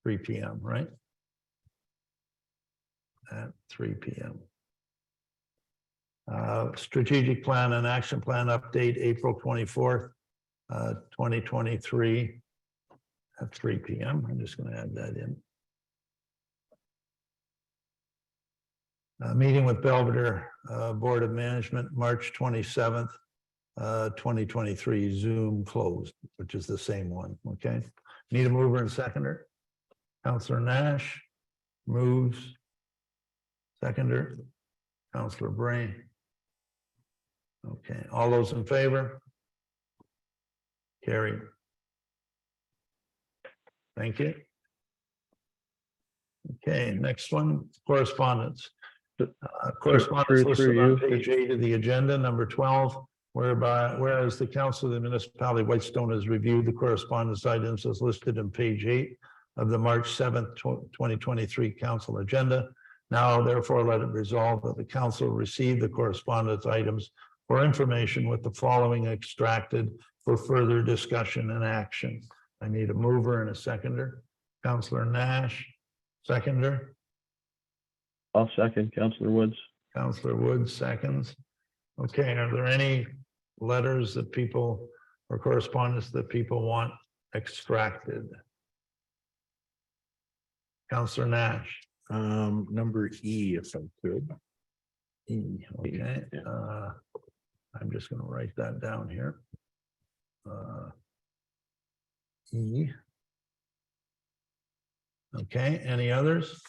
3 PM, right? At 3 PM. Strategic plan and action plan update, April 24th, 2023 at 3 PM. I'm just going to add that in. Meeting with Belvedere Board of Management, March 27th, 2023, Zoom closed, which is the same one, okay? Need a mover and seconder? Counselor Nash moves. Seconder, Counselor Bray. Okay, all those in favor? Carried. Thank you. Okay, next one, correspondence. Correspondence listed on page 8 of the agenda, number 12, whereas the council of the municipality of Whitestone has reviewed the correspondence items as listed in page 8 of the March 7th, 2023 council agenda. Now, therefore, let it resolve that the council receive the correspondence items for information with the following extracted for further discussion and action. I need a mover and a seconder. Counselor Nash, seconder. I'll second, Councillor Woods. Counselor Woods seconds. Okay, are there any letters that people or correspondence that people want extracted? Counselor Nash. Number E, if I could. E, okay. I'm just going to write that down here. E. Okay, any others?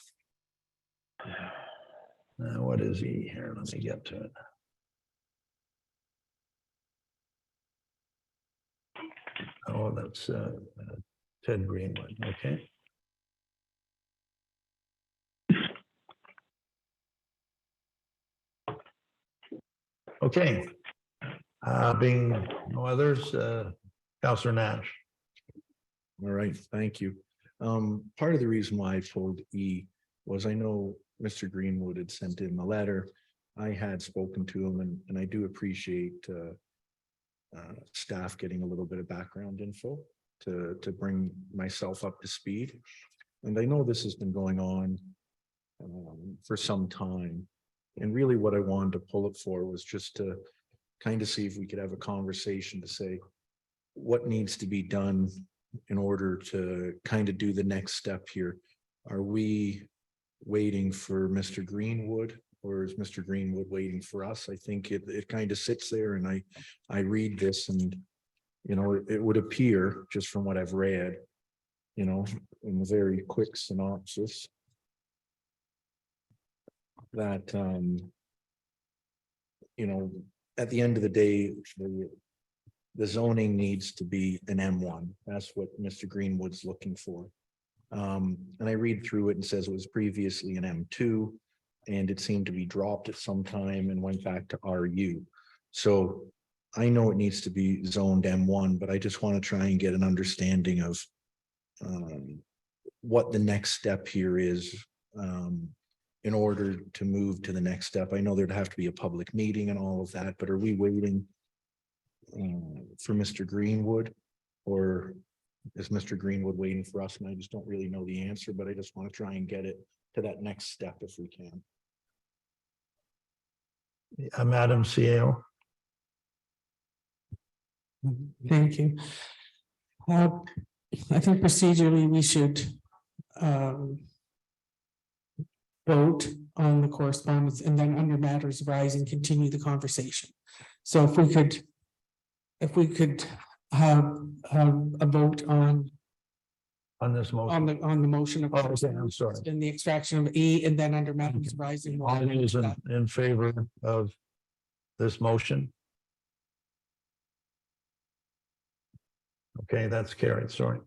What is E here? Let me get to it. Oh, that's Ted Greenwood, okay. Okay. Being no others, Counselor Nash. All right, thank you. Part of the reason why I pulled E was I know Mr. Greenwood had sent in the letter. I had spoken to him and I do appreciate staff getting a little bit of background info to bring myself up to speed. And I know this has been going on for some time. And really what I wanted to pull it for was just to kind of see if we could have a conversation to say what needs to be done in order to kind of do the next step here. Are we waiting for Mr. Greenwood, or is Mr. Greenwood waiting for us? I think it kind of sits there, and I read this, and you know, it would appear just from what I've read, you know, in a very quick synopsis, that you know, at the end of the day, the zoning needs to be an M1. That's what Mr. Greenwood's looking for. And I read through it and says it was previously an M2, and it seemed to be dropped at some time and went back to RU. So I know it needs to be zoned M1, but I just want to try and get an understanding of what the next step here is in order to move to the next step. I know there'd have to be a public meeting and all of that, but are we waiting for Mr. Greenwood, or is Mr. Greenwood waiting for us? And I just don't really know the answer, but I just want to try and get it to that next step if we can. Madam CEO. Thank you. I think procedurally we should vote on the correspondence and then under matters arising, continue the conversation. So if we could have a vote on This motion. on the motion of. Oh, okay, I'm sorry. And the extraction of E, and then under matters arising. we'll All have those that. in favor of this motion? Okay, that's carried, sorry.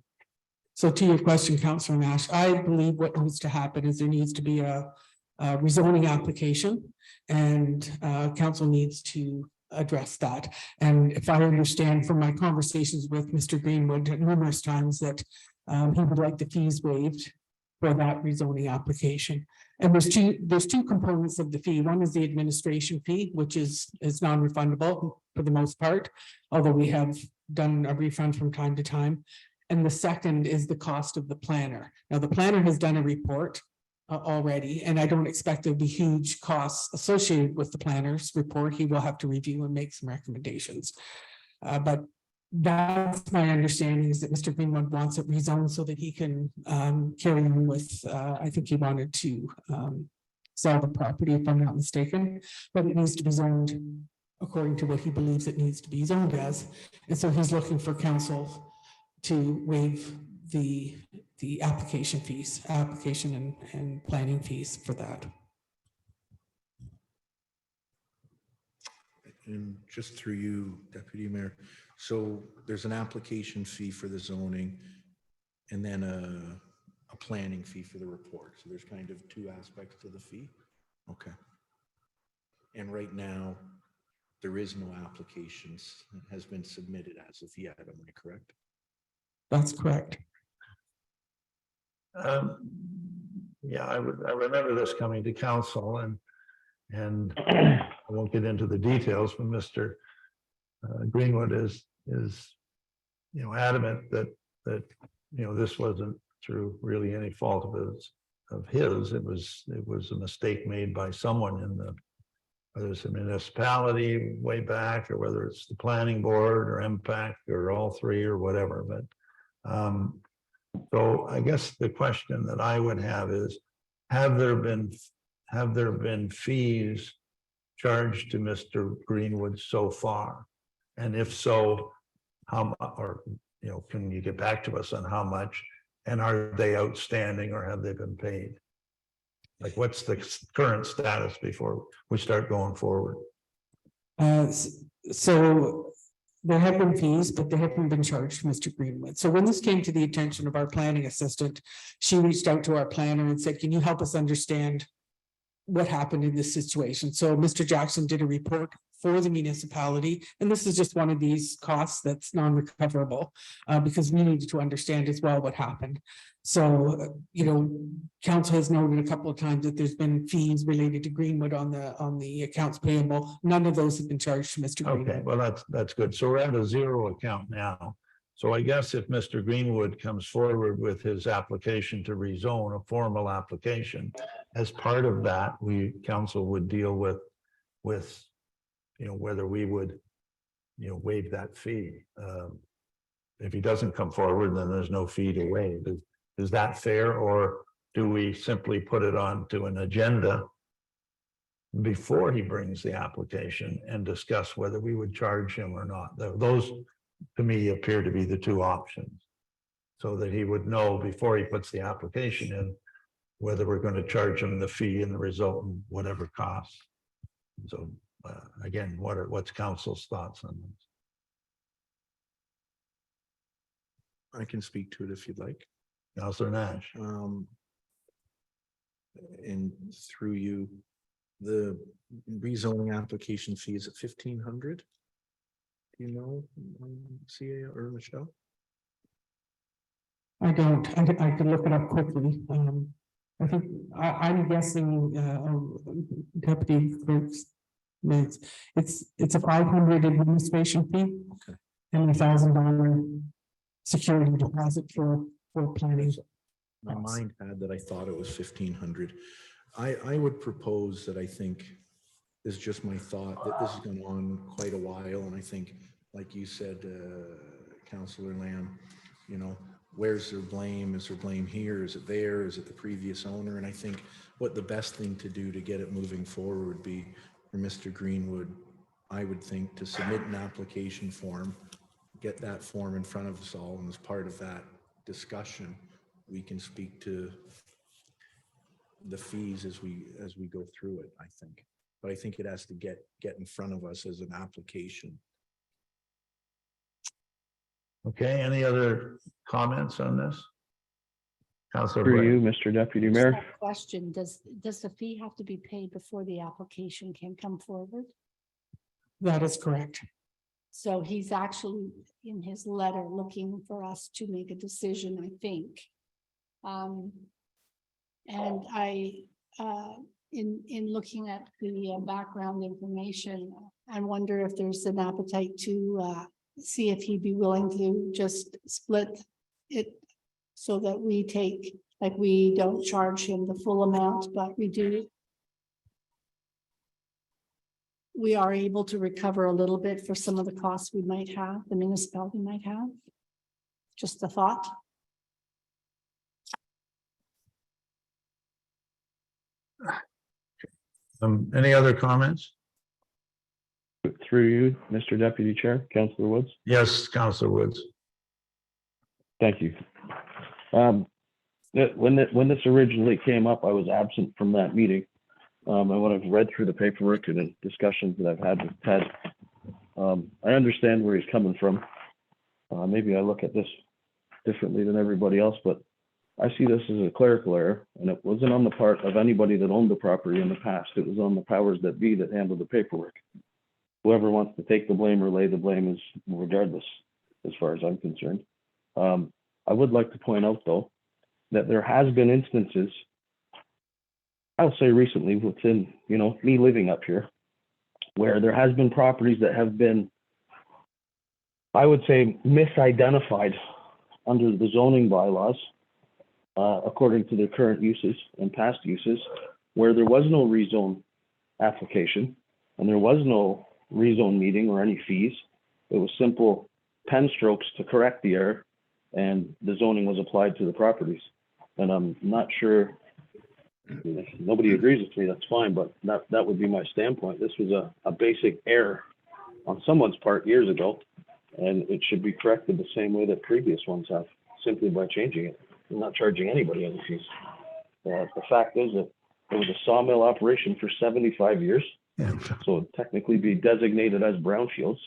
So to your question, Councillor Nash, I believe what needs to happen is there needs to be a rezoning application, and council needs to address that. And if I understand from my conversations with Mr. Greenwood numerous times that he would like the fees waived for that rezoning application. And there's two components of the fee. One is the administration fee, which is non-refundable for the most part, although we have done a refund from time to time. And the second is the cost of the planner. Now, the planner has done a report already, and I don't expect there'll be huge costs associated with the planner's report. He will have to review and make some recommendations. But that's my understanding, is that Mr. Greenwood wants it rezoned so that he can carry on with, I think he wanted to sell the property, if I'm not mistaken, but it needs to be zoned according to what he believes it needs to be zoned as. And so he's looking for council to waive the application fees, application and planning fees for that. And just through you, Deputy Mayor, so there's an application fee for the zoning and then a planning fee for the report. So there's kind of two aspects to the fee. Okay. And right now, there is no applications that has been submitted as of yet. Am I correct? That's correct. Yeah, I remember this coming to council, and I won't get into the details, but Mr. Greenwood is adamant that this wasn't through really any fault of his. It was a mistake made by someone in whether it's a municipality way back, or whether it's the planning board or MPAC or all three or whatever. But so I guess the question that I would have is, have there been fees charged to Mr. Greenwood so far? And if so, how much, or can you get back to us on how much? And are they outstanding or have they been paid? Like, what's the current status before we start going forward? So there have been fees, but they haven't been charged to Mr. Greenwood. So when this came to the attention of our planning assistant, she reached out to our planner and said, can you help us understand what happened in this situation? So Mr. Jackson did a report for the municipality, and this is just one of these costs that's non-recoverable, because we needed to understand as well what happened. So, council has noted a couple of times that there's been fees related to Greenwood on the accounts payable. None of those have been charged to Mr. Okay, Greenwood. well, that's good. So we're at a zero account now. So I guess if Mr. Greenwood comes forward with his application to rezone, a formal application, as part of that, council would deal with, whether we would, waive that fee. If he doesn't come forward, then there's no fee to waive. Is that fair, or do we simply put it onto an agenda before he brings the application and discuss whether we would charge him or not? Those, to me, appear to be the two options, so that he would know before he puts the application in whether we're going to charge him the fee and the resultant whatever costs. So again, what's council's thoughts on this? I can speak to it if you'd like. Councilor Nash. And through you, the rezoning application fee is at 1,500. Do you know, CA or Michelle? I don't, I could look it up quickly. I think, I'm guessing, deputy clerk's minutes, it's a 500 administration fee. Okay. And $1,000 security deposit for planning. My mind had that I thought it was 1,500. I would propose that, I think, this is just my thought, that this has gone on quite a while, and I think, like you said, Councillor Lamb, where's their blame? Is there blame here? Is it there? Is it the previous owner? And I think what the best thing to do to get it moving forward would be for Mr. Greenwood, I would think, to submit an application form, get that form in front of us all, and as part of that discussion, we can speak to the fees as we go through it, I think. But I think it has to get in front of us as an application. Okay, any other comments on this? Councilor Through Blair. you, Mr. Deputy Just Mayor. a question, does the fee have to be paid before the application can come forward? That is correct. So he's actually in his letter looking for us to make a decision, I think. And in looking at the background information, I wonder if there's an appetite to see if he'd be willing to just split it so that we don't charge him the full amount, but we are able to recover a little bit for some of the costs we might have, the municipality might have. Just a thought. Any other comments? Through you, Mr. Deputy Chair, Councillor Woods. Yes, Councilor Woods. Thank you. When this originally came up, I was absent from that meeting. And when I've read through the paperwork and the discussions that I've had with Ted, I understand where he's coming from. Maybe I look at this differently than everybody else, but I see this as a clerical error, and it wasn't on the part of anybody that owned the property in the past. It was on the powers that be that handled the paperwork. Whoever wants to take the blame or lay the blame is regardless, as far as I'm concerned. I would like to point out, though, that there has been instances, I'll say recently, within, me living up here, where there has been properties that have been, I would say, misidentified under the zoning bylaws, according to their current uses and past uses, where there was no rezone application and there was no rezone meeting or any fees. It was simple pen strokes to correct the error, and the zoning was applied to the properties. And I'm not sure, if nobody agrees with me, that's fine, but that would be my standpoint. This was a basic error on someone's part years ago, and it should be corrected the same way that previous ones have, simply by changing it. I'm not charging anybody any fees. The fact is that it was a sawmill operation for 75 years, Yeah. so it'd technically be designated as brownfields.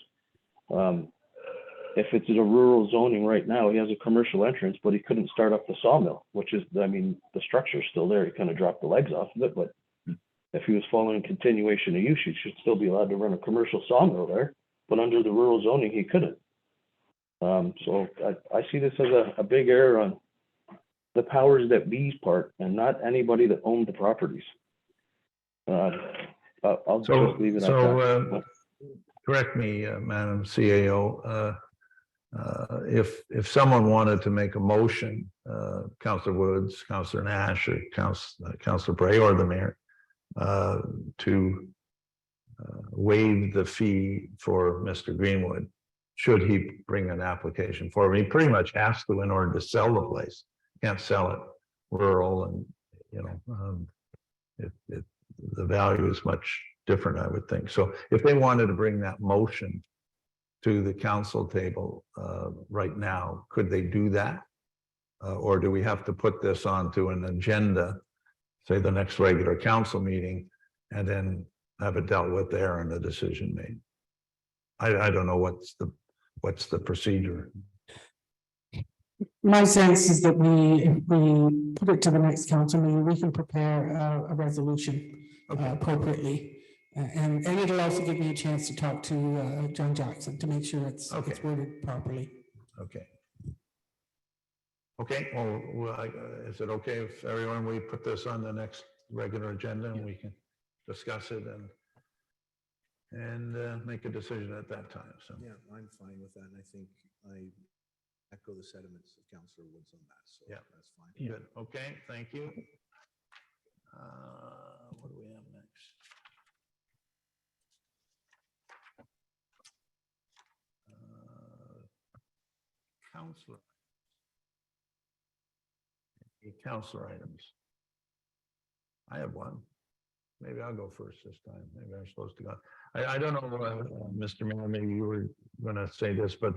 If it's in a rural zoning right now, he has a commercial entrance, but he couldn't start up the sawmill, which is, I mean, the structure's still there. He kind of dropped the legs off of it, but if he was following continuation of use, he should still be allowed to run a commercial sawmill there, but under the rural zoning, he couldn't. So I see this as a big error on the powers that be's part and not anybody that owned the properties. I'll So, just leave it at that. so, correct me, Madam CAO, if someone wanted to make a motion, Councillor Woods, Councillor Nash, or Councillor Bray, or the mayor, to waive the fee for Mr. Greenwood, should he bring an application for him? He pretty much has to in order to sell the place. Can't sell it rural, and you know, the value is much different, I would think. So if they wanted to bring that motion to the council table right now, could they do that? Or do we have to put this onto an agenda, say the next regular council meeting, and then have it dealt with there and a decision made? I don't know what's the procedure. My sense is that if we put it to the next council meeting, we can prepare a resolution appropriately. And it'll also give me a chance to talk to John Jackson to make sure it's worded properly. Okay. Okay, well, is it okay if everyone, we put this on the next regular agenda and we can discuss it and make a decision at that time? So Yeah, I'm fine with that. And I think I echo the sentiments of Councillor Woods on that. So yeah, that's fine. good. Okay, thank you. What do we have next? Counselor. Counselor items. I have one. Maybe I'll go first this time. Maybe I'm supposed to go. I don't know, Mr. Mayor, maybe you were going to say this, but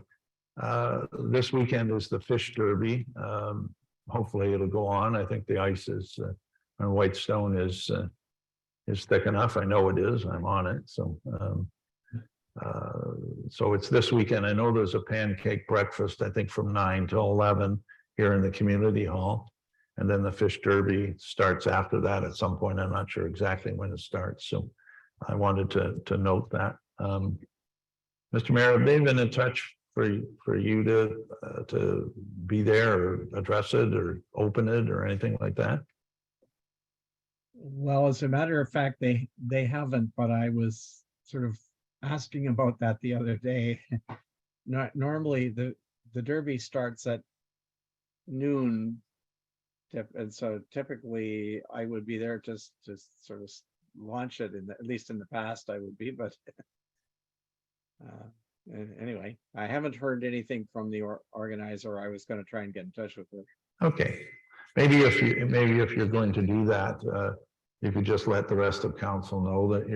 this weekend is the Fish Derby. Hopefully it'll go on. I think the ice is on Whitestone is thick enough. I know it is. I'm on it. So so it's this weekend. I know there's a pancake breakfast, I think from 9 till 11 here in the community hall. And then the Fish Derby starts after that at some point. I'm not sure exactly when it starts. So I wanted to note that. Mr. Mayor, have they been in touch for you to be there or address it or open it or anything like that? Well, as a matter of fact, they haven't, but I was sort of asking about that the other day. Normally the Derby starts at noon. And so typically I would be there just to sort of launch it, at least in the past I would be, but anyway, I haven't heard anything from the organizer. I was going to try and get in touch with her. Okay, maybe if you're going to do that, you could just let the rest of council know that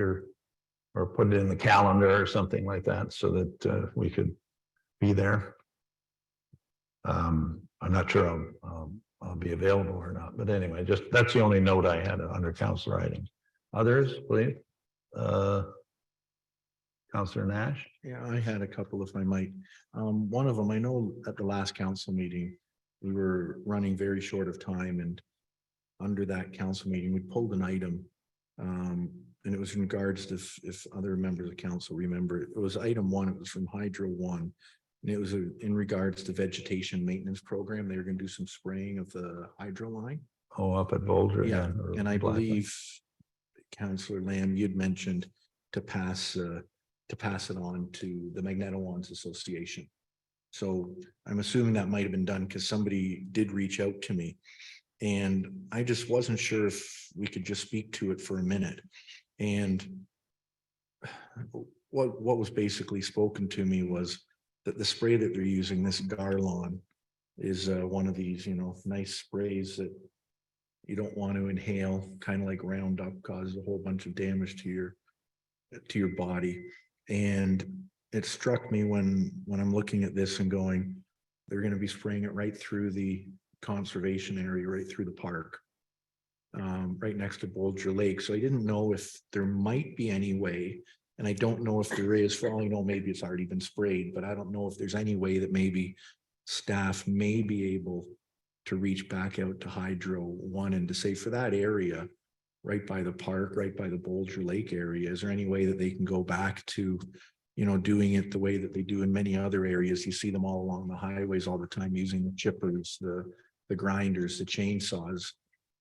or put it in the calendar or something like that so that we could be there. I'm not sure I'll be available or not, but anyway, just that's the only note I had under councilor items. Others, please. Councilor Nash. Yeah, I had a couple if I might. One of them, I know at the last council meeting, we were running very short of time, and under that council meeting, we pulled an item. And it was in regards to if other members of council remember, it was item 1, it was from Hydro One. And it was in regards to vegetation maintenance program. They were going to do some spraying of the hydro line. Oh, up at Boulder. Yeah, or and I Blackland. believe Councillor Lamb, you'd mentioned to pass it on to the Magneto-Wands Association. So I'm assuming that might have been done because somebody did reach out to me, and I just wasn't sure if we could just speak to it for a minute. And what was basically spoken to me was that the spray that they're using, this Garlon, is one of these, nice sprays that you don't want to inhale, kind of like Roundup, causes a whole bunch of damage to your body. And it struck me when I'm looking at this and going, they're going to be spraying it right through the conservation area right through the park. Right next to Bolger Lake. So I didn't know if there might be any way, and I don't know if there is, for all I know, maybe it's already been sprayed, but I don't know if there's any way that maybe staff may be able to reach back out to Hydro One and to say for that area, right by the park, right by the Bolger Lake area, is there any way that they can go back to, you know, doing it the way that they do in many other areas? You see them all along the highways all the time using the chippers, the grinders, the chainsaws.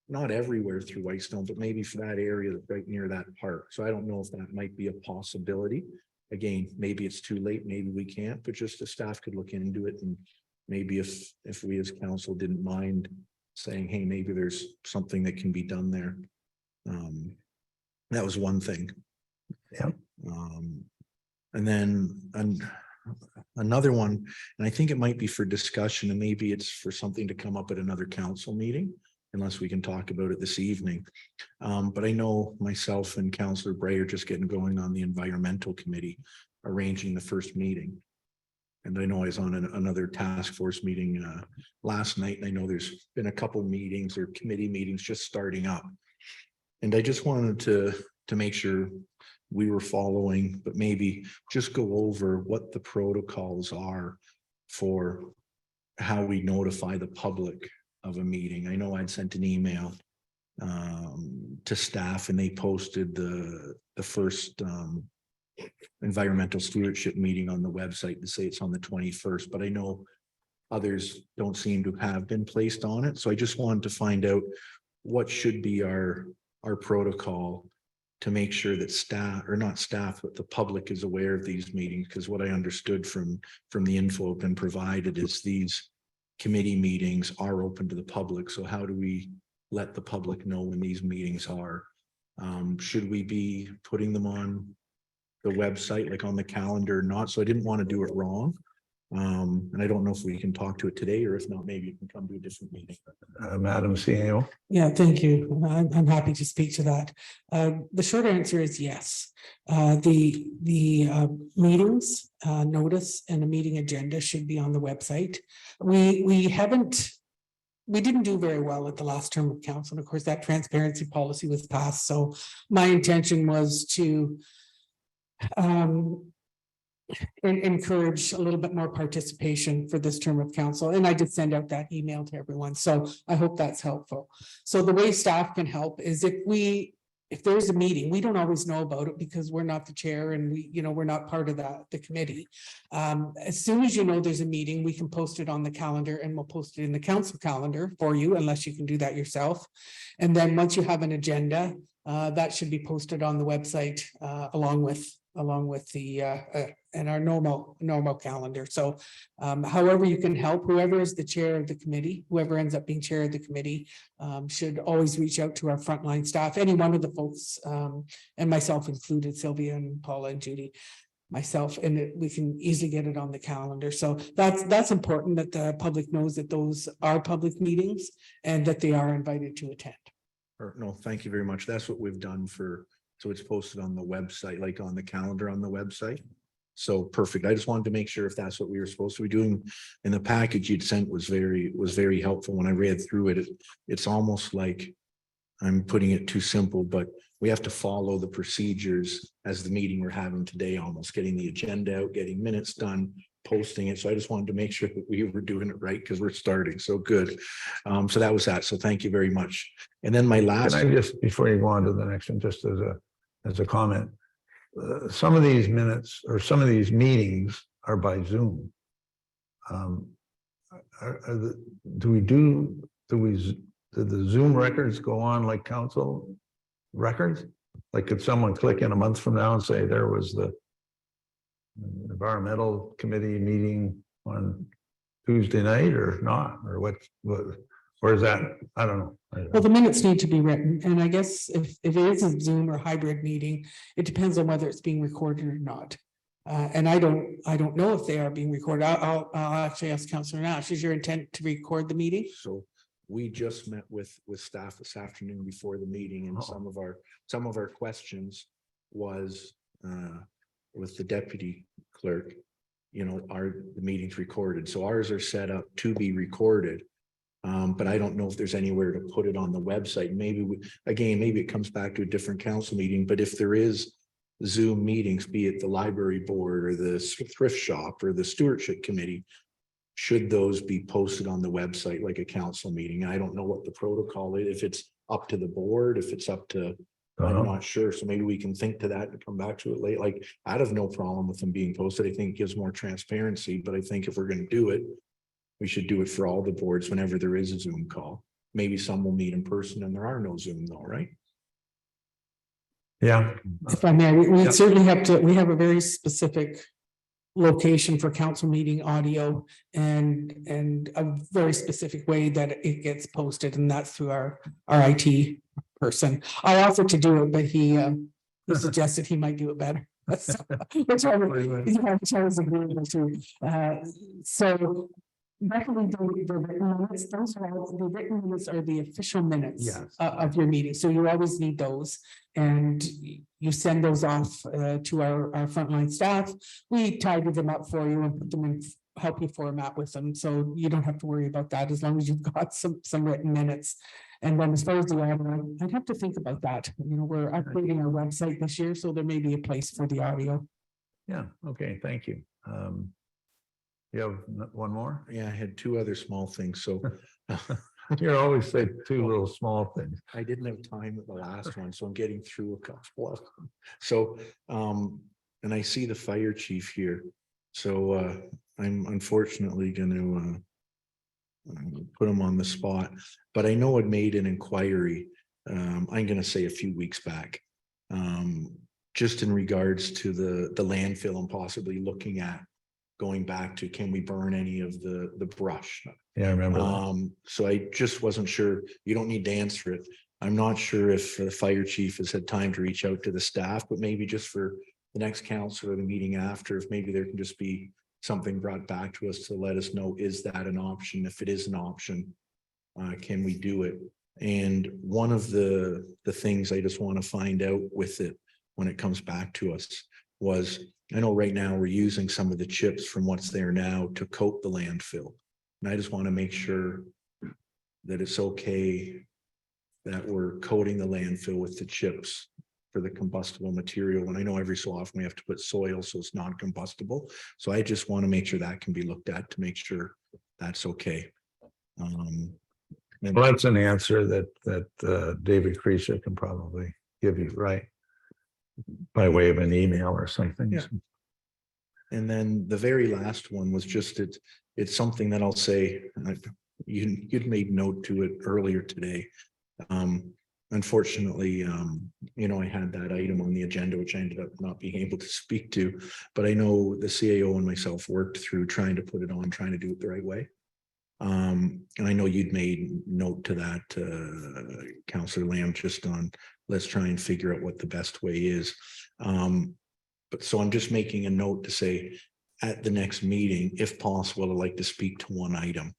Not everywhere through Whitestone, but maybe for that area right near that park. So I don't know if that might be a possibility. Again, maybe it's too late, maybe we can't, but just the staff could look into it, and maybe if we as council didn't mind saying, hey, maybe there's something that can be done there. That was one thing. Yeah. And then another one, and I think it might be for discussion, and maybe it's for something to come up at another council meeting, unless we can talk about it this evening. But I know myself and Councillor Bray are just getting going on the environmental committee, arranging the first meeting. And I know I was on another task force meeting last night, and I know there's been a couple meetings or committee meetings just starting up. And I just wanted to make sure we were following, but maybe just go over what the protocols are for how we notify the public of a meeting. I know I'd sent an email to staff, and they posted the first environmental stewardship meeting on the website to say it's on the 21st, but I know others don't seem to have been placed on it. So I just wanted to find out what should be our protocol to make sure that staff, or not staff, but the public is aware of these meetings, because what I understood from the info been provided is these committee meetings are open to the public. So how do we let the public know when these meetings are? Should we be putting them on the website, like on the calendar or not? So I didn't want to do it wrong. And I don't know if we can talk to it today, or if not, maybe you can come to a different meeting. Madam CEO. Yeah, thank you. I'm happy to speak to that. The short answer is yes. The meetings notice and the meeting agenda should be on the website. We didn't do very well at the last term of council. And of course, that transparency policy was passed. So my intention was to encourage a little bit more participation for this term of council. And I did send out that email to everyone. So I hope that's helpful. So the way staff can help is if there's a meeting, we don't always know about it because we're not the chair and we're not part of the committee. As soon as you know there's a meeting, we can post it on the calendar, and we'll post it in the council calendar for you, unless you can do that yourself. And then once you have an agenda, that should be posted on the website along with the and our normal calendar. So however you can help, whoever is the chair of the committee, whoever ends up being chair of the committee, should always reach out to our frontline staff, any one of the folks, and myself included, Sylvia and Paula and Judy, myself, and we can easily get it on the calendar. So that's important, that the public knows that those are public meetings and that they are invited to attend. No, thank you very much. That's what we've done so it's posted on the website, like on the calendar on the website. So perfect. I just wanted to make sure if that's what we were supposed to be doing. And the package you'd sent was very helpful. When I read through it, it's almost like I'm putting it too simple, but we have to follow the procedures as the meeting we're having today, almost getting the agenda out, getting minutes done, posting it. So I just wanted to make sure that we were doing it right, because we're starting. So good. So that was that. So thank you very much. And then my last. Can I just, before you go on to the next one, just as a comment, some of these minutes or some of these meetings are by Zoom. Do the Zoom records go on like council records? Like, could someone click in a month from now and say there was the environmental committee meeting on Tuesday night, or not, or what, or is that, I don't know. Well, the minutes need to be written, and I guess if it is a Zoom or hybrid meeting, it depends on whether it's being recorded or not. And I don't know if they are being recorded. I'll actually ask Councillor Nash, is your intent to record the meeting? So we just met with staff this afternoon before the meeting, and some of our questions was with the deputy clerk, are the meetings recorded? So ours are set up to be recorded. But I don't know if there's anywhere to put it on the website. Maybe maybe it comes back to a different council meeting, but if there is Zoom meetings, be it the library board or the thrift shop or the stewardship committee, should those be posted on the website like a council meeting? I don't know what the protocol is, if it's up to the board, if it's up to, I'm not sure. So maybe we can think to that and come back to it late. Like, I'd have no problem with them being posted. I think it gives more transparency, but I think if we're going to do it, we should do it for all the boards whenever there is a Zoom call. Maybe some will meet in person and there are no Zoom though, right? Yeah. If I may, we Yeah. certainly have to, we have a very specific location for council meeting audio and a very specific way that it gets posted, and that's through our IT person. I offered to do it, but he suggested he might do it better. Which I was agreeable to. So definitely the written minutes, those are the written minutes are the official minutes Yes. of your meeting. So you always need those. And you send those off to our frontline staff. We tidy them up for you and put them in, help you format with them. So you don't have to worry about that as long as you've got some written minutes. And then as far as the audio, I'd have to think about that. You know, we're upgrading our website this year, so there may be a place for the audio. Yeah, okay, thank you. You have one more? Yeah, I had two other small things. So You always say two little small things. I didn't have time with the last one, so I'm getting through a couple of them. So, and I see the fire chief here. So I'm unfortunately going to put him on the spot, but I know I'd made an inquiry. I'm going to say a few weeks back, just in regards to the landfill and possibly looking at going back to, can we burn any of the brush? Yeah, I remember that. So I just wasn't sure. You don't need to answer it. I'm not sure if the fire chief has had time to reach out to the staff, but maybe just for the next council or the meeting after, if maybe there can just be something brought back to us to let us know, is that an option? If it is an option, can we do it? And one of the things I just want to find out with it when it comes back to us was, I know right now we're using some of the chips from what's there now to coat the landfill. And I just want to make sure that it's okay that we're coating the landfill with the chips for the combustible material. And I know every so often we have to put soil so it's non-combustible. So I just want to make sure that can be looked at to make sure that's okay. Well, that's an answer that David Creasy can probably give you, right? By way of an email or something. Yeah. And then the very last one was just, it's something that I'll say, you'd made note to it earlier today. Unfortunately, you know, I had that item on the agenda, which I ended up not being able to speak to, but I know the CAO and myself worked through trying to put it on, trying to do it the right way. And I know you'd made note to that, Councillor Lamb, just on, let's try and figure out what the best way is. But so I'm just making a note to say at the next meeting, if possible, I'd like to speak to one item.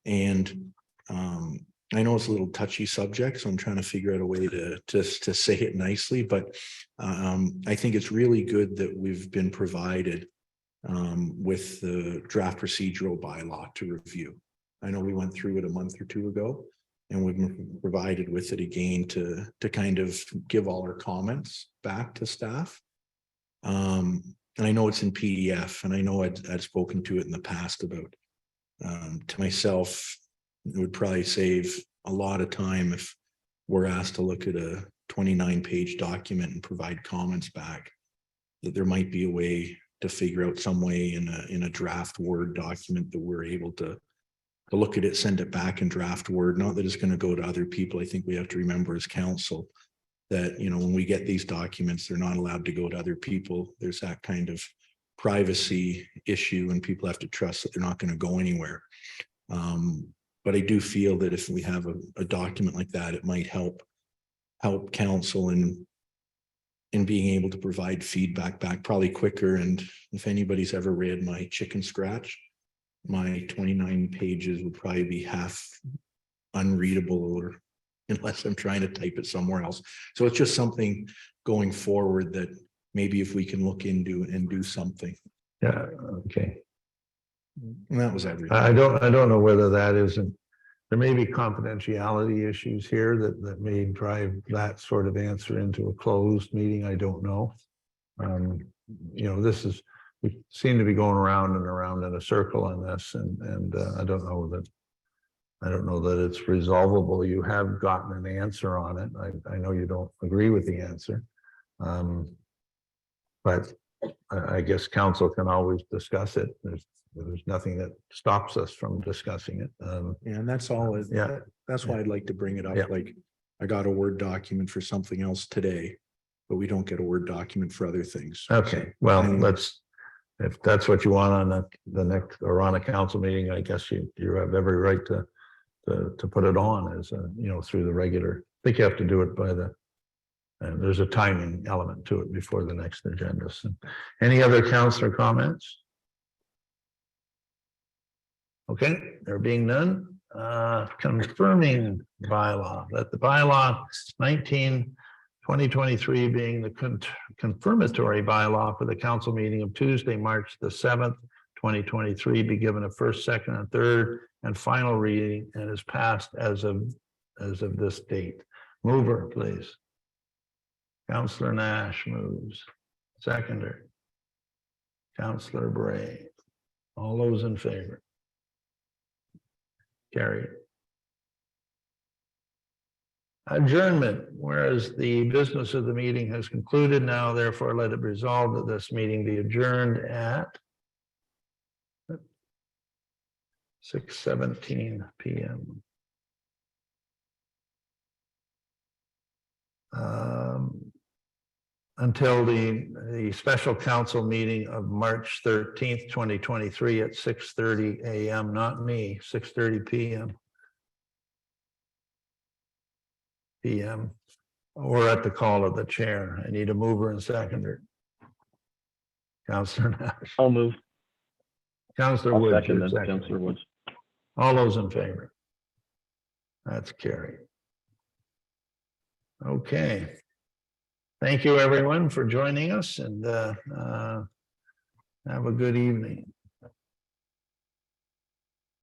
And I know it's a little touchy subject, so I'm trying to figure out a way to say it nicely, but I think it's really good that we've been provided with the draft procedural bylaw to review. I know we went through it a month or two ago, and we've been provided with it again to kind of give all our comments back to staff. And I know it's in PDF, and I know I'd spoken to it in the past about, to myself, it would probably save a lot of time if we're asked to look at a 29-page document and provide comments back, that there might be a way to figure out some way in a draft Word document that we're able to look at it, send it back in draft Word. Not that it's going to go to other people. I think we have to remember as council that, you know, when we get these documents, they're not allowed to go to other people. There's that kind of privacy issue, and people have to trust that they're not going to go anywhere. But I do feel that if we have a document like that, it might help council in being able to provide feedback back probably quicker. And if anybody's ever read my chicken scratch, my 29 pages would probably be half unreadable, or unless I'm trying to type it somewhere else. So it's just something going forward that maybe if we can look into and do something. Yeah, okay. And that was everything. I don't know whether that isn't there may be confidentiality issues here that may drive that sort of answer into a closed meeting. I don't know. You know, we seem to be going around and around in a circle on this, and I don't know that it's resolvable. You have gotten an answer on it. I know you don't agree with the answer. But I guess council can always discuss it. There's nothing that stops us from discussing it. Yeah, and that's all. Yeah. That's why I'd like to bring it up. Yeah. Like, I got a Word document for something else today, but we don't get a Word document for other things. Okay, well, Anyway. if that's what you want on the next, or on a council meeting, I guess you have every right to put it on as you know, through the regular. I think you have to do it by and there's a timing element to it before the next agenda. So, any other councillor comments? Okay, there being none, confirming bylaw, that the bylaw 2023 being the confirmatory bylaw for the council meeting of Tuesday, March the 7th, 2023, be given a first, second, and third and final reading and is passed as of this date. Mover, please. Councillor Nash moves. Seconder. Councillor Bray. All those in favor? Carried. Adjournment, whereas the business of the meeting has concluded, now therefore let it be resolved that this meeting be adjourned at 6:17 p.m. Until the special council meeting of March 13th, 2023 at 6:30 a.m., not me, 6:30 p.m. or at the call of the chair. I need a mover and seconder. Councillor Nash. I'll move. Councillor I'll Woods. second you're that, seconding. Councillor Woods. All those in favor? That's carried. Okay. Thank you, everyone, for joining us, and have a good evening.